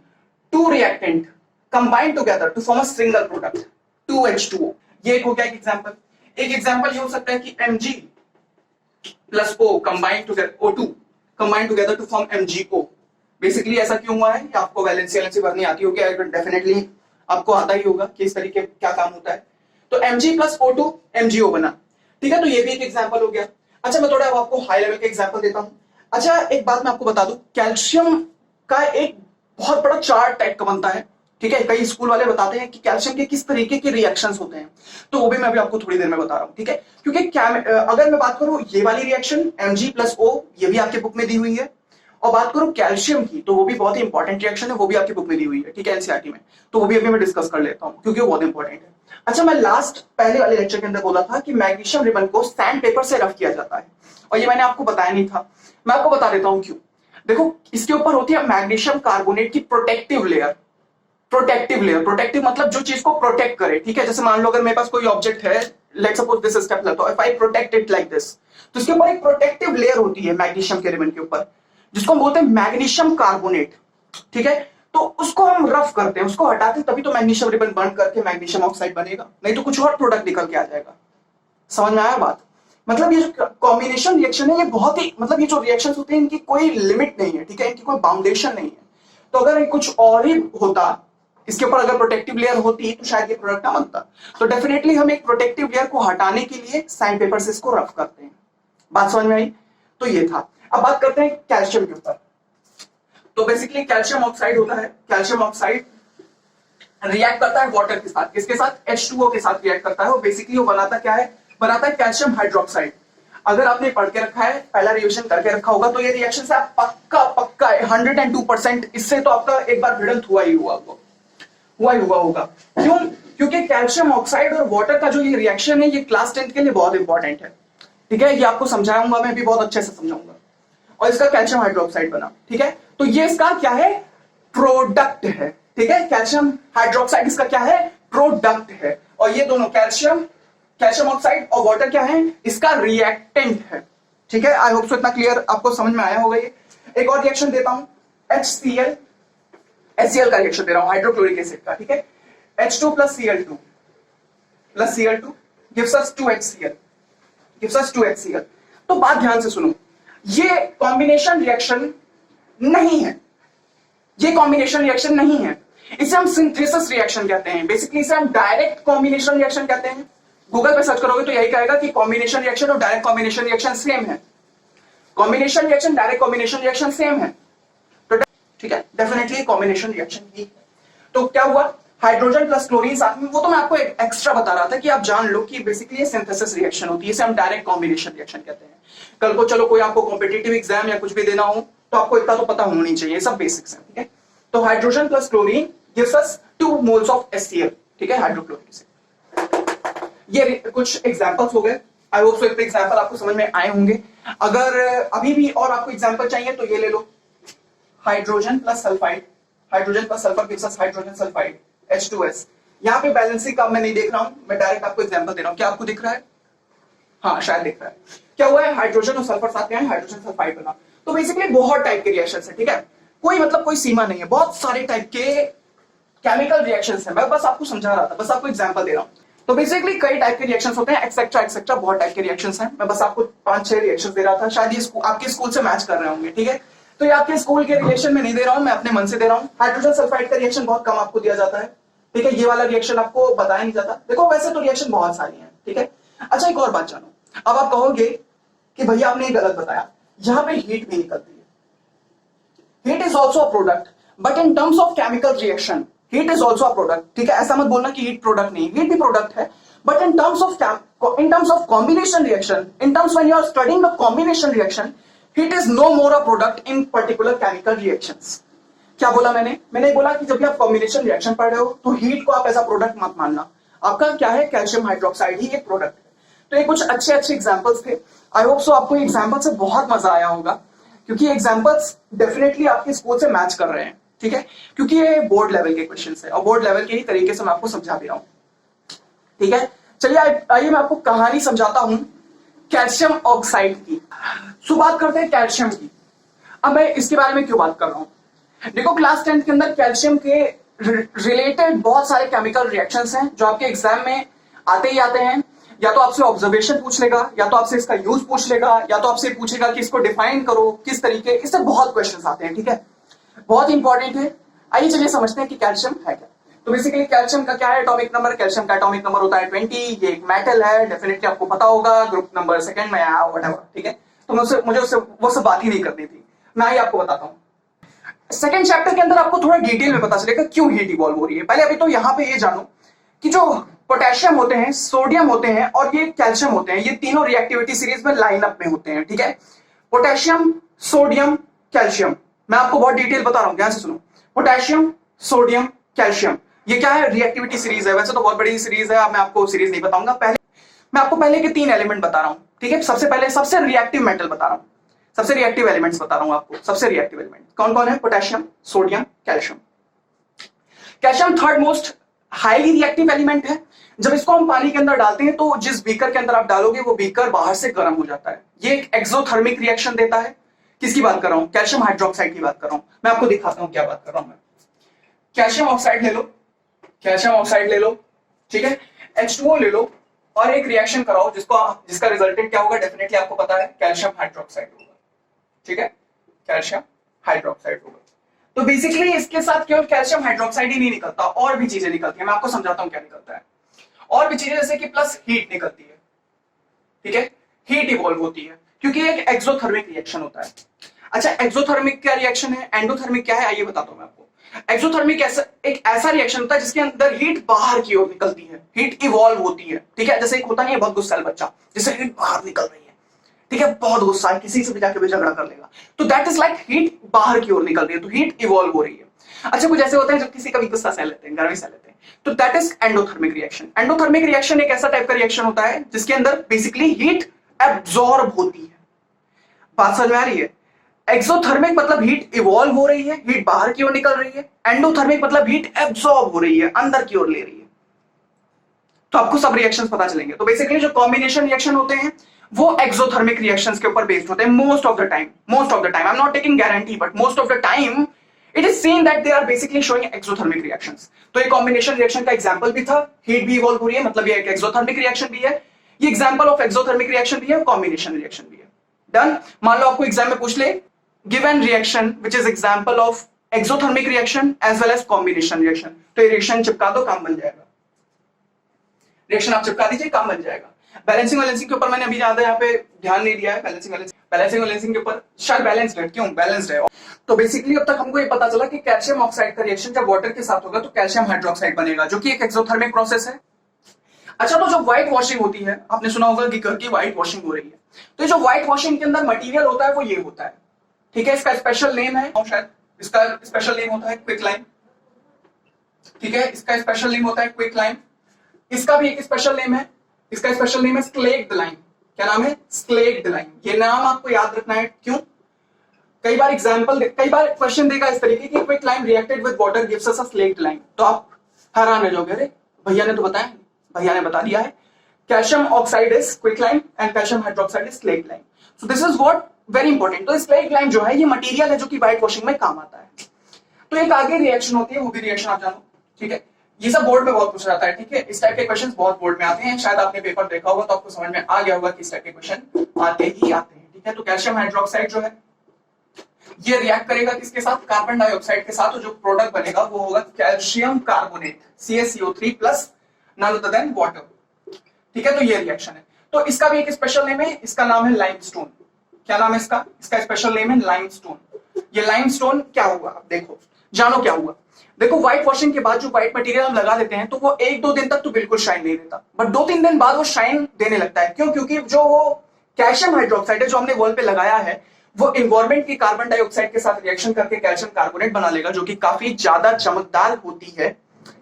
2 reactant combine together to form a single product 2H2O। ये एक हो गया एक एग्जांपल। एक एग्जांपल ये हो सकता है कि Mg plus O combine together O2 combine together to form MgO। Basically ऐसा क्यों हुआ है, आपको वैलेंसी भरनी आती होगी, डेफिनेटली आपको आता ही होगा कि इस तरीके क्या काम होता है। तो Mg प्लस O2 MgO बना, ठीक है। तो ये भी एक एग्जांपल हो गया। अच्छा मैं थोड़ा आपको हाई लेवल का एग्जांपल देता हूं। अच्छा एक बात मैं आपको बता दूं, कैल्शियम का एक बहुत बड़ा चार्ट टाइप का बनता है, ठीक है। कई स्कूल वाले बताते हैं कि कैल्शियम के किस तरीके के रिएक्शंस होते हैं, तो वो भी मैं अभी आपको थोड़ी देर में बता रहा हूं, ठीक है। क्योंकि अगर मैं बात करूं ये वाली रिएक्शन Mg प्लस O, ये भी आपके बुक में दी हुई है, और बात करूं कैल्शियम की तो वो भी बहुत ही इंपॉर्टेंट रिएक्शन है, वो भी आपकी बुक में दी हुई है, ठीक है, एनसीईआरटी में। तो वो भी अभी मैं डिस्कस कर लेता हूं क्योंकि वो बहुत इंपॉर्टेंट है। अच्छा मैं लास्ट पहले वाले लेक्चर के अंदर बोला था कि मैग्नीशियम रिबन को सैंड पेपर से रफ किया जाता है, और ये मैंने आपको बताया नहीं था, मैं आपको बता देता हूं क्यों। देखो इसके ऊपर होती है मैग्नीशियम कार्बोनेट की प्रोटेक्टिव लेयर। प्रोटेक्टिव मतलब जो चीज को प्रोटेक्ट करे, ठीक है। जैसे मान लो अगर मेरे पास कोई ऑब्जेक्ट है, लेट्स सपोज दिस स्टेपलर, तो if I protect it like this, तो इसके ऊपर एक प्रोटेक्टिव लेयर होती है मैग्नीशियम के रिबन के ऊपर, जिसको हम बोलते हैं मैग्नीशियम कार्बोनेट, ठीक है। तो उसको हम रफ करते हैं, उसको हटाते हैं, तभी तो मैग्नीशियम रिबन बर्न करके मैग्नीशियम ऑक्साइड बनेगा, नहीं तो कुछ और प्रोडक्ट निकल के आ जाएगा। समझ में आया बात? मतलब ये जो कॉम्बिनेशन रिएक्शन है ये बहुत ही, मतलब ये जो रिएक्शंस होते हैं इनकी कोई लिमिट नहीं है, ठीक है, इनकी कोई बाउंडेशन नहीं है। तो अगर कुछ और ही होता, इसके ऊपर अगर प्रोटेक्टिव लेयर होती तो शायद ये प्रोडक्ट ना बनता। तो डेफिनेटली हम एक प्रोटेक्टिव लेयर को हटाने के लिए सैंड पेपर से इसको रफ करते हैं। बात समझ में आई? तो ये था। अब बात करते हैं कैल्शियम के ऊपर। तो बेसिकली कैल्शियम ऑक्साइड होता है, कैल्शियम ऑक्साइड रिएक्ट करता है वाटर के साथ, किसके साथ, H2O के साथ रिएक्ट करता है। वो बेसिकली वो बनाता क्या है, बनाता है कैल्शियम हाइड्रोक्साइड। अगर आपने पढ़ के रखा है, पहला रिविजन करके रखा होगा, तो ये रिएक्शन से आप पक्का 102%, इससे तो आपका एक बार भिड़ंत हुआ ही हुआ होगा। क्यों? क्योंकि कैल्शियम ऑक्साइड और वाटर का जो ये रिएक्शन है ये क्लास 10 के लिए बहुत इंपॉर्टेंट है, ठीक है। ये आपको समझाऊंगा मैं भी, बहुत अच्छे से समझाऊंगा। और इसका कैल्शियम हाइड्रोक्साइड बना, ठीक है। तो ये इसका क्या है, प्रोडक्ट है, ठीक है। कैल्शियम हाइड्रोक्साइड इसका क्या है, प्रोडक्ट है। और ये दोनों कैल्शियम ऑक्साइड और वाटर क्या है, इसका रिएक्टेंट है, ठीक है। आई होप सो इतना क्लियर आपको समझ में आया होगा। ये एक और रिएक्शन देता हूं, HCl HCl का रिएक्शन दे रहा हूं, हाइड्रोक्लोरिक एसिड का, ठीक है। H2 plus Cl2 gives us 2HCl। तो बात ध्यान से सुनो, ये कॉम्बिनेशन रिएक्शन नहीं है, ये कॉम्बिनेशन रिएक्शन नहीं है, इसे हम सिंथेसिस रिएक्शन कहते हैं। बेसिकली इसे हम डायरेक्ट कॉम्बिनेशन रिएक्शन कहते हैं। गूगल पे सर्च करोगे तो यही कहेगा कि कॉम्बिनेशन रिएक्शन और डायरेक्ट कॉम्बिनेशन रिएक्शन सेम है। Combination reaction, direct combination reaction same है, तो ठीक है, डेफिनेटली कॉम्बिनेशन रिएक्शन ही। तो क्या हुआ, हाइड्रोजन प्लस क्लोरीन साथ में, वो तो मैं आपको एक एक्स्ट्रा बता रहा था कि आप जान लो कि बेसिकली सिंथेसिस रिएक्शन होती है, इसे हम डायरेक्ट कॉम्बिनेशन रिएक्शन कहते हैं। कल को चलो कोई आपको कॉम्पिटिटिव एग्जाम या कुछ भी देना हो तो आपको इतना तो पता होनी चाहिए, सब बेसिक्स है, ठीक है। तो hydrogen plus chlorine gives us 2 moles of HCl, ठीक है, हाइड्रोक्लोरिक एसिड। ये कुछ एग्जांपल्स हो गए। आई होप सो इतने एग्जांपल आपको समझ में आए होंगे। अगर अभी भी और आपको एग्जांपल चाहिए तो ये ले लो, hydrogen plus sulphide, hydrogen plus sulphur gives us hydrogen sulphide H2S। यहाँ पे बैलेंसिंग का मैं नहीं देख रहा हूं, मैं डायरेक्ट आपको एग्जांपल दे रहा हूं। क्या आपको दिख रहा है? हाँ शायद दिख रहा है। क्या हुआ है, हाइड्रोजन और सल्फर साथ में है, हाइड्रोजन सल्फाइड बना। तो बेसिकली बहुत टाइप के रिएक्शंस है, ठीक है, कोई सीमा नहीं है, बहुत सारे टाइप के केमिकल रिएक्शंस है। मैं बस आपको समझा रहा था, बस आपको एग्जांपल दे रहा हूं। तो बेसिकली कई टाइप के रिएक्शंस होते हैं, एक्सेट्रा बहुत टाइप के रिएक्शंस हैं। मैं बस आपको 5-6 रिएक्शंस दे रहा था, शायद ये आपके स्कूल से मैच कर रहे होंगे, ठीक है। तो ये आपके स्कूल के रिलेशन में नहीं दे रहा हूं, मैं अपने मन से दे रहा हूं। हाइड्रोजन सल्फाइड का रिएक्शन बहुत कम आपको दिया जाता है, ठीक है, ये वाला रिएक्शन आपको बताया नहीं जाता। देखो वैसे तो रिएक्शन बहुत सारी हैं, ठीक है। अच्छा एक और बात जानो, अब आप कहोगे कि भैया आपने गलत बताया, यहां पे हीट भी निकलती है। Heat is also a product, but in terms of chemical reaction heat is also a product, ठीक है। ऐसा मत बोलना कि हीट प्रोडक्ट नहीं, हीट भी प्रोडक्ट है, but in terms of combination reaction, in terms when you are studying the combination reaction, heat is no more a product in particular chemical reactions. क्या बोला मैंने बोला कि जब भी आप कॉम्बिनेशन रिएक्शन पढ़ रहे हो तो हीट को आप एज अ प्रोडक्ट मत मानना, आपका क्या है, कैल्शियम हाइड्रोक्साइड ही एक प्रोडक्ट है। तो ये कुछ अच्छे एग्जांपल्स थे। आई होप सो आपको एग्जांपल से बहुत मजा आया होगा, क्योंकि एग्जांपल्स डेफिनेटली आपके स्कूल से मैच कर रहे हैं, ठीक है, क्योंकि ये बोर्ड लेवल के क्वेश्चन है और बोर्ड लेवल के ही तरीके से मैं आपको समझा भी रहा हूं। ठीक है, चलिए आइए मैं आपको कहानी समझाता हूं कैल्शियम ऑक्साइड की। सो बात करते हैं कैल्शियम की। अब मैं इसके बारे में क्यों बात कर रहा हूं, देखो क्लास 10 के अंदर कैल्शियम के रिलेटेड बहुत सारे केमिकल रिएक्शंस हैं जो आपके एग्जाम में आते ही आते हैं। या तो आपसे ऑब्जर्वेशन पूछ लेगा, या तो आपसे इसका यूज पूछ लेगा, या तो आपसे पूछेगा कि इसको डिफाइन करो किस तरीके, इससे बहुत क्वेश्चंस आते हैं। ठीक है, बहुत इंपॉर्टेंट है। आइए चलिए समझते हैं कि कैल्शियम है क्या। तो बेसिकली कैल्शियम का क्या है एटॉमिक नंबर, कैल्शियम का एटॉमिक नंबर होता है 20। ये एक मेटल है, डेफिनेटली आपको पता होगा, ग्रुप नंबर सेकंड में आया व्हाटएवर। ठीक है, तो मुझे उससे वो सब बात ही नहीं करनी थी, मैं ही आपको बताता हूं। सेकंड चैप्टर के अंदर आपको थोड़ा डिटेल में पता चलेगा क्यों हीट इवॉल्व हो रही है। पहले अभी तो यहां पे ये जानो कि जो पोटेशियम होते हैं, सोडियम होते हैं और ये कैल्शियम होते हैं, ये तीनों रिएक्टिविटी सीरीज में लाइनअप में होते हैं। ठीक है, पोटेशियम, सोडियम, कैल्शियम, मैं आपको बहुत डिटेल बता रहा हूं, ध्यान से सुनो। पोटेशियम, सोडियम, कैल्शियम, ये क्या है, रिएक्टिविटी सीरीज है। वैसे तो बहुत बड़ी सीरीज है, अब मैं आपको सीरीज नहीं बताऊंगा। मैं आपको पहले के 3 एलिमेंट बता रहा हूं। ठीक है, सबसे पहले सबसे रिएक्टिव मेटल बता रहा हूं, सबसे रिएक्टिव एलिमेंट्स बता रहा हूं आपको। सबसे रिएक्टिव एलिमेंट कौन कौन है, potassium, sodium, calcium. Calcium third most highly reactive element है। जब इसको हम पानी के अंदर डालते हैं तो जिस बीकर के अंदर आप डालोगे वो बीकर बाहर से गर्म हो जाता है। ये एक एक्सोथर्मिक रिएक्शन देता है। किसकी बात कर रहा हूं, कैल्शियम हाइड्रोक्साइड की बात कर रहा हूं। मैं आपको दिखाता हूं क्या बात कर रहा हूं मैं। कैल्शियम ऑक्साइड ले लो, कैल्शियम ऑक्साइड ले लो, ठीक है, H2O ले लो और एक रिएक्शन कराओ जिसका रिजल्टेंट क्या होगा, डेफिनेटली आपको पता है, कैल्शियम हाइड्रोक्साइड होगा। ठीक है, कैल्शियम हाइड्रोक्साइड होगा। तो बेसिकली इसके साथ केवल कैल्शियम हाइड्रोक्साइड ही नहीं निकलता, और भी चीजें निकलती है। मैं आपको समझाता हूं क्या निकलता है। और भी चीजें जैसे कि प्लस हीट निकलती है। ठीक है, हीट इवॉल्व होती है क्योंकि एक एक्सोथर्मिक रिएक्शन होता है। अच्छा, एक्सोथर्मिक क्या रिएक्शन है, एंडोथर्मिक क्या है, आइए बताता हूं मैं आपको। एक्सोथर्मिक एक ऐसा रिएक्शन होता है जिसके अंदर हीट बाहर की ओर निकलती है, हीट इवॉल्व होती है। ठीक है, जैसे एक होता नहीं है बहुत गुस्सैल बच्चा, जिससे हीट बाहर निकल रही है। ठीक है, बहुत गुस्सा है, किसी से भी जाके भी झगड़ा कर लेगा, तो दैट इज लाइक हीट बाहर की ओर निकल रही है, तो हीट इवॉल्व हो रही है। अच्छा, कुछ ऐसे होते हैं जब किसी का भी गुस्सा सह लेते हैं, गर्मी सह लेते हैं, तो that is endothermic reaction. Endothermic reaction एक ऐसा टाइप का रिएक्शन होता है जिसके अंदर बेसिकली हीट एब्जॉर्ब होती है। बात समझ में आ रही है। एक्सोथर्मिक मतलब हीट इवॉल्व हो रही है, हीट बाहर की ओर निकल रही है। एंडोथर्मिक मतलब हीट एब्जॉर्ब हो रही है, अंदर की ओर ले रही है। तो आपको सब रिएक्शंस पता चलेंगे। तो बेसिकली जो कॉम्बिनेशन रिएक्शन होते हैं वो एक्सोथर्मिक रिएक्शंस के ऊपर बेस्ड होते हैं most of the time. I am not taking guarantee, but most of the time it is seen that they are basically showing exothermic reactions. तो ये कॉम्बिनेशन रिएक्शन का एग्जांपल भी था, हीट भी इवॉल्व हो रही है, मतलब ये एक एक्सोथर्मिक रिएक्शन भी है, ये एग्जांपल ऑफ एक्सोथर्मिक रिएक्शन भी है, कॉम्बिनेशन रिएक्शन भी है। डन। मान लो आपको एग्जाम में पूछ ले given reaction which is example of exothermic reaction as well as combination reaction, तो ये रिएक्शन चिपका दो, काम बन जाएगा। रिएक्शन आप चिपका दीजिए, काम बन जाएगा। बैलेंसिंग वैलेंसिंग के ऊपर मैंने अभी ज्यादा यहाँ पे ध्यान नहीं दिया है। बैलेंसिंग वैलेंसिंग के ऊपर शायद बैलेंस्ड है, क्यों बैलेंस्ड है। तो बेसिकली अब तक हमको ये पता चला कि कैल्शियम ऑक्साइड का रिएक्शन जब वाटर के साथ होगा तो कैल्शियम हाइड्रोक्साइड बनेगा, जो कि एक एक्सोथर्मिक प्रोसेस है। अच्छा, तो जो व्हाइट वॉशिंग होती है, आपने सुना होगा कि घर की व्हाइट वॉशिंग हो रही है, तो जो व्हाइट वॉशिंग के अंदर मटेरियल होता है वो ये होता है। ठीक है, इसका स्पेशल नेम है, शायद इसका स्पेशल नेम होता है क्विकलाइम। ठीक है, इसका स्पेशल नेम होता है क्विकलाइम। इसका भी एक स्पेशल नेम है, इसका स्पेशल नेम है स्लेक्ड लाइम। क्या नाम है, स्लेक्ड लाइम। ये नाम आपको याद रखना है, क्यों, कई बार क्वेश्चन देगा इस तरीके की, quicklime reacted with water gives us a slaked lime, तो आप हैरान रह जाओगे, अरे भैया ने तो बताया, भैया ने बता दिया है, calcium oxide is quicklime and calcium hydroxide is slaked lime. So this is what very important. तो स्लेक्ड लाइम जो है ये मटेरियल है जो कि व्हाइट वॉशिंग में काम आता है। तो एक आगे रिएक्शन होती है, वो भी रिएक्शन आप जानो। ठीक है, ये सब बोर्ड में बहुत पूछा जाता है। ठीक है, इस टाइप के क्वेश्चंस बहुत बोर्ड में आते हैं, शायद आपने पेपर देखा होगा तो आपको समझ में आ गया होगा कि इस टाइप के क्वेश्चन आते ही आते हैं। ठीक है, तो कैल्शियम हाइड्रोक्साइड जो है ये रिएक्ट करेगा किसके साथ, कार्बन डाइऑक्साइड के साथ, और जो प्रोडक्ट बनेगा वो होगा calcium carbonate, CaCO3 plus none other than water. ठीक है, तो ये रिएक्शन है। तो इसका भी एक स्पेशल नेम है, इसका नाम है लाइमस्टोन। क्या नाम है इसका स्पेशल नेम है लाइमस्टोन। ये लाइमस्टोन क्या हुआ, आप देखो, जानो क्या हुआ। देखो, व्हाइट वॉशिंग के बाद जो व्हाइट मटेरियल हम लगा देते हैं तो वो 1-2 दिन तक तो बिल्कुल शाइन नहीं देता, बट 2-3 दिन बाद वो शाइन देने लगता है। क्यों, क्योंकि जो वो कैल्शियम हाइड्रोक्साइड है जो हमने वॉल पे लगाया है वो एनवायरमेंट की कार्बन डाइऑक्साइड के साथ रिएक्शन करके कैल्शियम कार्बोनेट बना लेगा, जो कि काफी ज्यादा चमकदार होती है,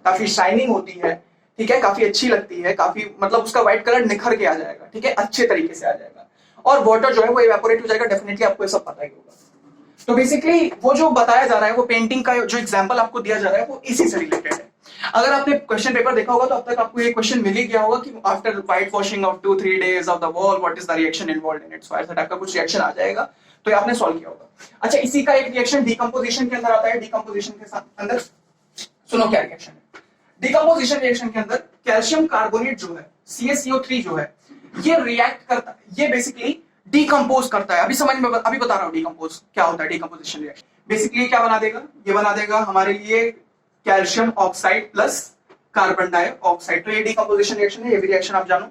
काफी शाइनिंग होती है। ठीक है, काफी अच्छी लगती है, काफी मतलब उसका व्हाइट कलर निखर के आ जाएगा। ठीक है, अच्छे तरीके से आ जाएगा, और वाटर जो है वो इवेपोरेट हो जाएगा। डेफिनेटली आपको ये सब पता ही होगा। तो बेसिकली वो जो बताया जा रहा है, वो पेंटिंग का जो एग्जांपल आपको दिया जा रहा है वो इसी से रिलेटेड है। अगर आपने क्वेश्चन पेपर देखा होगा तो अब तक आपको ये क्वेश्चन मिल ही गया होगा कि after white washing of 2-3 days of the wall what is the reaction involved in it. So ऐसा टाइप का कुछ रिएक्शन आ जाएगा, तो ये आपने सॉल्व किया होगा। अच्छा, इसी का एक रिएक्शन डीकंपोजिशन के अंदर आता है। डीकंपोजिशन के साथ अंदर सुनो क्या रिएक्शन है। डीकंपोजिशन रिएक्शन के अंदर कैल्शियम कार्बोनेट जो है CaCO3 जो है, ये रिएक्ट करता है, ये बेसिकली डीकंपोज करता है। अभी बता रहा हूं डीकंपोज क्या होता है। डीकंपोजिशन रिएक्शन बेसिकली क्या बना देगा, ये बना देगा हमारे लिए calcium oxide plus carbon dioxide. तो ये डीकंपोजिशन रिएक्शन है। ये भी रिएक्शन आप जानो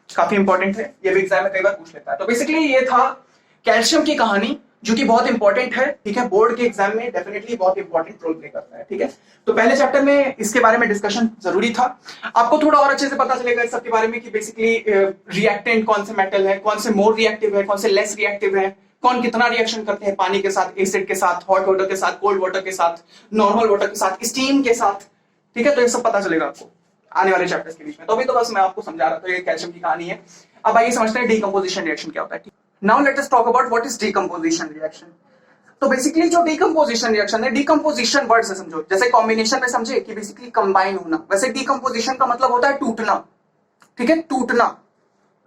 काफी इंपॉर्टेंट है, ये भी एग्जाम में कई बार पूछ लेता है। तो बेसिकली ये था कैल्शियम की कहानी, जो कि बहुत इंपॉर्टेंट है, ठीक है, बोर्ड के एग्जाम में डेफिनेटली बहुत इंपॉर्टेंट रोल प्ले करता है, ठीक है। तो पहले चैप्टर में इसके बारे में डिस्कशन जरूरी था। आपको थोड़ा और अच्छे से पता चलेगा इस सब के बारे में कि बेसिकली रिएक्टेंट कौन से मेटल है, कौन से मोर रिएक्टिव है, कौन से लेस रिएक्टिव है, कौन कितना रिएक्शन करते हैं पानी के साथ, एसिड के साथ, हॉट वाटर के साथ, कोल्ड वाटर के साथ, नॉर्मल वाटर के साथ, स्टीम के साथ, ठीक है। तो ये सब पता चलेगा आपको आने वाले चैप्टर्स के बीच में। तो अभी तो बस मैं आपको समझा रहा था, ये कैल्शियम की कहानी है। अब आइए समझते हैं डीकंपोजिशन रिएक्शन क्या होता है। Now let us talk about what is decomposition reaction. तो बेसिकली जो डीकंपोजिशन रिएक्शन है, डीकंपोजिशन वर्ड से समझो, जैसे कॉम्बिनेशन में समझे कि बेसिकली कंबाइन होना, वैसे डीकंपोजिशन का मतलब होता है टूटना, ठीक है, टूटना,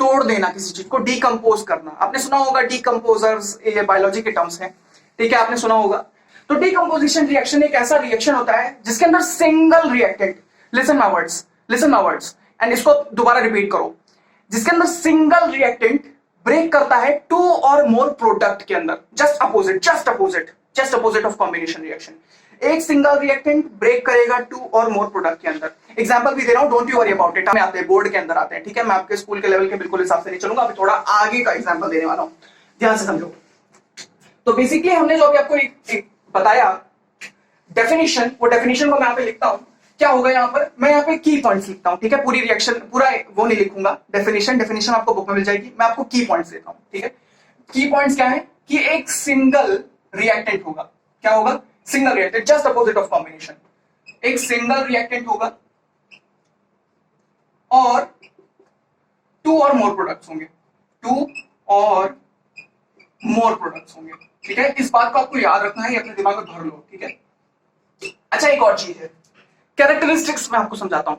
तोड़ देना किसी चीज को, डीकंपोज करना। आपने सुना होगा डीकंपोजर्स, ये बायोलॉजी के टर्म्स हैं, ठीक है, आपने सुना होगा। तो डीकंपोजिशन रिएक्शन एक ऐसा रिएक्शन होता है जिसके अंदर single reactant, listen my words and इसको दोबारा रिपीट करो, जिसके अंदर सिंगल रिएक्टेंट ब्रेक करता है 2 और मोर प्रोडक्ट के अंदर, just opposite of combination reaction. एक सिंगल रिएक्टेंट ब्रेक करेगा 2 और मोर प्रोडक्ट के अंदर। एग्जांपल भी दे रहा हूं, don't you worry about it, आते हैं बोर्ड के अंदर आते हैं, ठीक है। मैं आपके स्कूल के लेवल के बिल्कुल हिसाब से नहीं चलूंगा, अभी थोड़ा आगे का एग्जांपल देने वाला हूं, ध्यान से समझो। तो बेसिकली हमने जो अभी आपको एक बताया डेफिनेशन, वो डेफिनेशन को मैं यहाँ पे लिखता हूं। क्या होगा यहाँ पर, मैं यहाँ पे की पॉइंट्स लिखता हूँ, ठीक है, पूरी रिएक्शन पूरा वो नहीं लिखूंगा। डेफिनेशन आपको बुक में मिल जाएगी, मैं आपको की पॉइंट्स देता हूँ, ठीक है। की पॉइंट्स क्या है कि एक सिंगल रिएक्टेंट होगा, क्या होगा, single reactant, just opposite of combination. एक सिंगल रिएक्टेंट होगा और 2 और मोर प्रोडक्ट्स होंगे, 2 और मोर प्रोडक्ट्स होंगे, ठीक है। इस बात को आपको याद रखना है, अपने दिमाग में भर लो, ठीक है। अच्छा, एक और चीज है, कैरेक्टरिस्टिक्स मैं आपको समझाता हूं,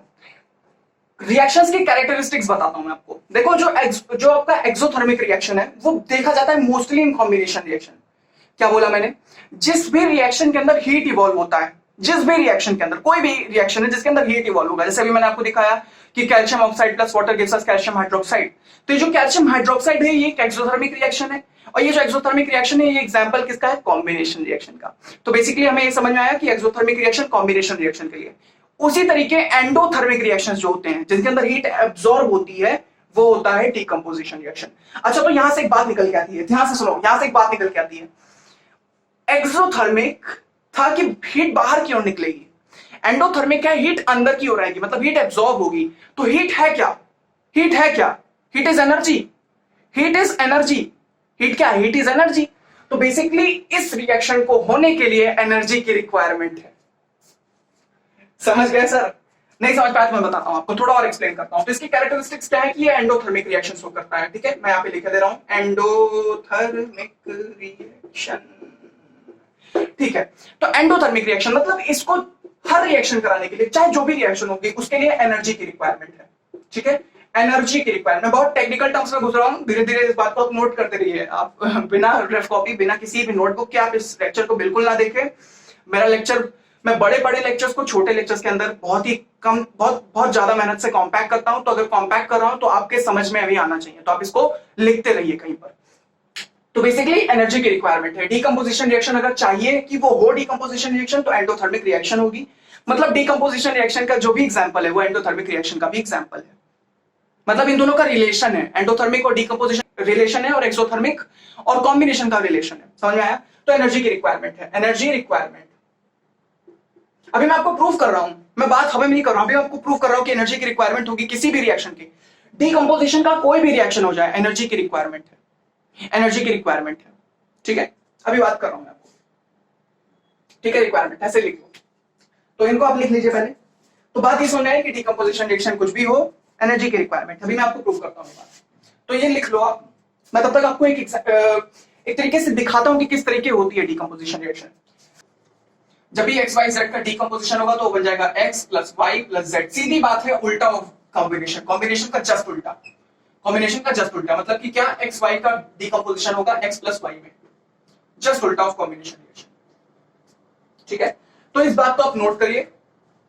रिएक्शंस की कैरेक्टरिस्टिक्स बताता हूं मैं आपको। देखो जो आपका एक्सोथर्मिक रिएक्शन है वो देखा जाता है मोस्टली इन कॉम्बिनेशन रिएक्शन। क्या बोला मैंने, जिस भी रिएक्शन के अंदर हीट इवॉल्व होता है, जिस भी रिएक्शन के अंदर, कोई भी रिएक्शन है जिसके अंदर हीट इवॉल्व होगा, जैसे अभी मैंने आपको दिखाया कि calcium oxide plus water gives us calcium hydroxide. तो ये जो कैल्शियम हाइड्रोक्साइड है ये एक एक्सोथर्मिक रिएक्शन है, और ये जो एक्सोथर्मिक रिएक्शन है ये एग्जांपल किसका है, कॉम्बिनेशन रिएक्शन का। तो बेसिकली हमें ये समझ में आया कि एक्सोथर्मिक रिएक्शन कॉम्बिनेशन रिएक्शन के लिए। उसी तरीके एंडोथर्मिक रिएक्शंस जो होते हैं जिनके अंदर हीट एब्जॉर्ब होती है, वो होता है डीकंपोजिशन रिएक्शन। अच्छा, तो यहां से एक बात निकल के आती है, ध्यान से सुनो, यहां से एक बात निकल के आती है। एक्सोथर्मिक था कि हीट बाहर की ओर निकलेगी, एंडोथर्मिक है हीट अंदर की ओर आएगी, मतलब हीट एब्जॉर्ब होगी। तो हीट है क्या, हीट है क्या, heat is energy, heat is energy, heat क्या है, हीट इज एनर्जी। तो बेसिकली इस रिएक्शन को होने के लिए एनर्जी की रिक्वायरमेंट है। समझ गए सर? नहीं समझ पाया तो मैं बताता हूं आपको, थोड़ा और एक्सप्लेन करता हूं। तो इसकी कैरेक्टरिस्टिक्स क्या है कि ये एंडोथर्मिक रिएक्शन शो करता है, ठीक है। मैं यहां पे लिख दे रहा हूं एंडोथर्मिक रिएक्शन, ठीक है। तो एंडोथर्मिक रिएक्शन मतलब इसको हर रिएक्शन कराने के लिए, चाहे जो भी रिएक्शन होगी, उसके लिए एनर्जी की रिक्वायरमेंट है, ठीक है। एनर्जी की रिक्वायरमेंट, बहुत टेक्निकल टर्म्स में घुस रहा हूं, धीरे धीरे इस बात को आप नोट करते रहिए। आप बिना रेफ कॉपी, बिना किसी भी नोटबुक के आप इस लेक्चर को बिल्कुल ना देखें। मेरा लेक्चर, मैं बड़े बड़े लेक्चर्स को छोटे लेक्चर्स के अंदर बहुत ही कम, बहुत ज्यादा मेहनत से कॉम्पैक्ट करता हूं। तो अगर कॉम्पैक्ट कर रहा हूं तो आपके समझ में अभी आना चाहिए, तो आप इसको लिखते रहिए कहीं पर। तो बेसिकली एनर्जी की रिक्वायरमेंट है। डीकंपोजिशन रिएक्शन अगर चाहिए कि वो हो डीकंपोजिशन रिएक्शन, तो एंडोथर्मिक रिएक्शन होगी। मतलब डीकंपोजिशन रिएक्शन का जो भी एग्जांपल है वो एंडोथर्मिक रिएक्शन का भी एग्जांपल है। मतलब इन दोनों का रिलेशन है, एंडोथर्मिक और डीकंपोजिशन रिलेशन है, और एक्सोथर्मिक और कॉम्बिनेशन का रिलेशन है। समझ में आया? तो एनर्जी की रिक्वायरमेंट है, एनर्जी रिक्वायरमेंट। अभी मैं आपको प्रूव कर रहा हूं, मैं बात हमें नहीं कर रहा हूं, अभी आपको प्रूव कर रहा हूं कि एनर्जी की रिक्वायरमेंट होगी किसी भी रिएक्शन की। डीकंपोजिशन का कोई भी रिएक्शन हो जाए, एनर्जी की रिक्वायरमेंट है, एनर्जी की रिक्वायरमेंट है, ठीक है। अभी बात कर रहा हूं मैं आपको, ठीक है, रिक्वायरमेंट ऐसे लिख लो। तो इनको आप लिख लीजिए पहले। तो बात ये सुनना है कि डीकंपोजिशन रिएक्शन कुछ भी हो, एनर्जी की रिक्वायरमेंट। अभी मैं आपको प्रूव करता हूं बात, तो ये लिख लो आप। मैं तब तक आपको एक तरीके से दिखाता हूं कि किस तरीके होती है डीकंपोजिशन रिएक्शन। जब भी एक्स वाई जेड का डीकंपोजिशन होगा तो बन जाएगा X plus Y plus Z. सीधी बात है, उल्टा कॉम्बिनेशन, कॉम्बिनेशन का जस्ट उल्टा, कॉम्बिनेशन का जस्ट उल्टा मतलब कि क्या, एक्स वाई का डीकंपोजिशन होगा एक्स प्लस वाई में, जस्ट उल्टा ऑफ कॉम्बिनेशन रिएक्शन। ठीक है, तो इस बात को आप नोट करिए।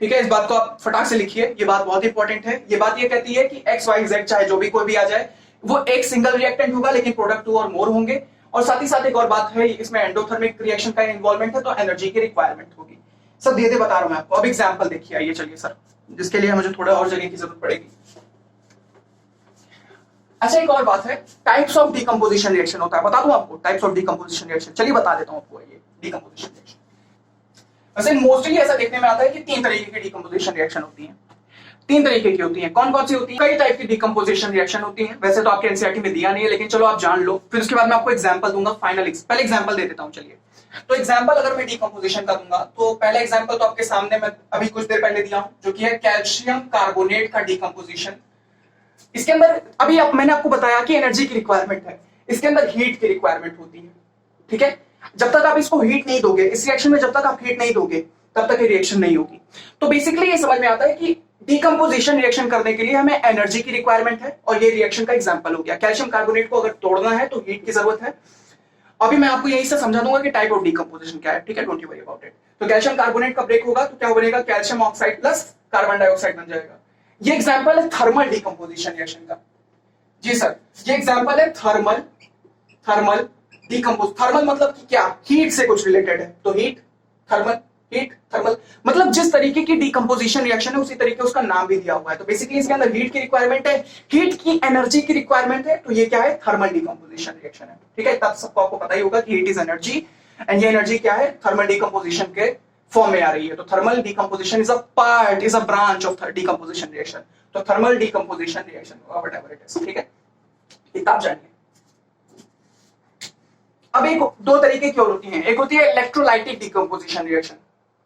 ठीक है, इस बात को आप फटाक से लिखिए, ये बात बहुत इंपॉर्टेंट है। ये बात ये कहती है कि एक्स वाई जेड चाहे जो भी कोई भी आ जाए, वो एक सिंगल रिएक्टेंट होगा लेकिन प्रोडक्ट 2 और मोर होंगे। और साथ ही साथ एक और बात है, इसमें एंडोथर्मिक रिएक्शन का इन्वॉल्वमेंट है, तो एनर्जी की रिक्वायरमेंट होगी। सब धीरे बता रहा हूं मैं आपको। अब एग्जांपल देखिए, आइए चलिए सर, जिसके लिए मुझे थोड़ा और जगह की जरूरत पड़ेगी। अच्छा, एक और बात है, टाइप्स ऑफ डीकंपोजिशन रिएक्शन होता है, बता दूं आपको टाइप्स ऑफ डीकंपोजिशन रिएक्शन। चलिए बता देता हूं आपको ये डीकंपोजिशन रिएक्शन। वैसे मोस्टली ऐसा देखने में आता है कि 3 तरीके की डीकंपोजिशन रिएक्शन होती है। 3 तरीके की होती है। कौन कौन सी होती है? कई टाइप की डीकंपोजिशन रिएक्शन होती है। वैसे तो आपके एनसीईआरटी में दिया नहीं है, लेकिन चलो आप जान लो, फिर उसके बाद मैं आपको एग्जांपल दूंगा फाइनल। पहले एग्जांपल दे देता हूं। चलिए, तो एग्जांपल अगर मैं डीकंपोजिशन का दूंगा तो पहला एग्जांपल तो आपके सामने मैं अभी कुछ देर पहले दिया हूं, जो कि है कैल्शियम कार्बोनेट का डीकंपोजिशन। इसके अंदर अभी मैंने आपको बताया कि एनर्जी की रिक्वायरमेंट है, इसके अंदर हीट की रिक्वायरमेंट होती है। ठीक है, जब तक आप इसको हीट नहीं दोगे, इस रिएक्शन में जब तक आप हीट नहीं दोगे तब तक ये रिएक्शन नहीं होगी। तो बेसिकली ये समझ में आता है कि डीकंपोजिशन रिएक्शन करने के लिए हमें एनर्जी की रिक्वायरमेंट है, और ये रिएक्शन का एग्जांपल हो गया। कैल्शियम कार्बोनेट को अगर तोड़ना है तो हीट की जरूरत है। अभी मैं आपको यही से समझा दूंगा कि टाइप ऑफ डीकंपोजिशन क्या है। ठीक है, don't you worry about it. तो कैल्शियम कार्बोनेट का ब्रेक होगा तो क्या बनेगा, calcium oxide plus carbon dioxide बन जाएगा। ये एग्जांपल है थर्मल डीकंपोजिशन रिएक्शन का। जी सर, ये एग्जांपल है थर्मल डीकंपोज। थर्मल मतलब कि क्या, हीट से कुछ रिलेटेड है, तो हीट, थर्मल, हीट, थर्मल मतलब जिस तरीके की डीकंपोजिशन रिएक्शन है उसी तरीके उसका नाम भी दिया हुआ है। तो बेसिकली इसके अंदर हीट की रिक्वायरमेंट है, हीट की एनर्जी की रिक्वायरमेंट है, तो ये क्या है, थर्मल डीकंपोजिशन रिएक्शन है। ठीक है, तब सबको आपको पता ही होगा कि हीट इज एनर्जी, एंड ये एनर्जी क्या है, थर्मल डीकंपोजिशन के फॉर्म में आ रही है। तो thermal decomposition is a branch of decomposition reaction. तो thermal decomposition reaction whatever it is. ठीक है, किताब जानिए। अब एक 2 तरीके की और होती हैं। एक होती है इलेक्ट्रोलाइटिक डीकंपोजिशन रिएक्शन।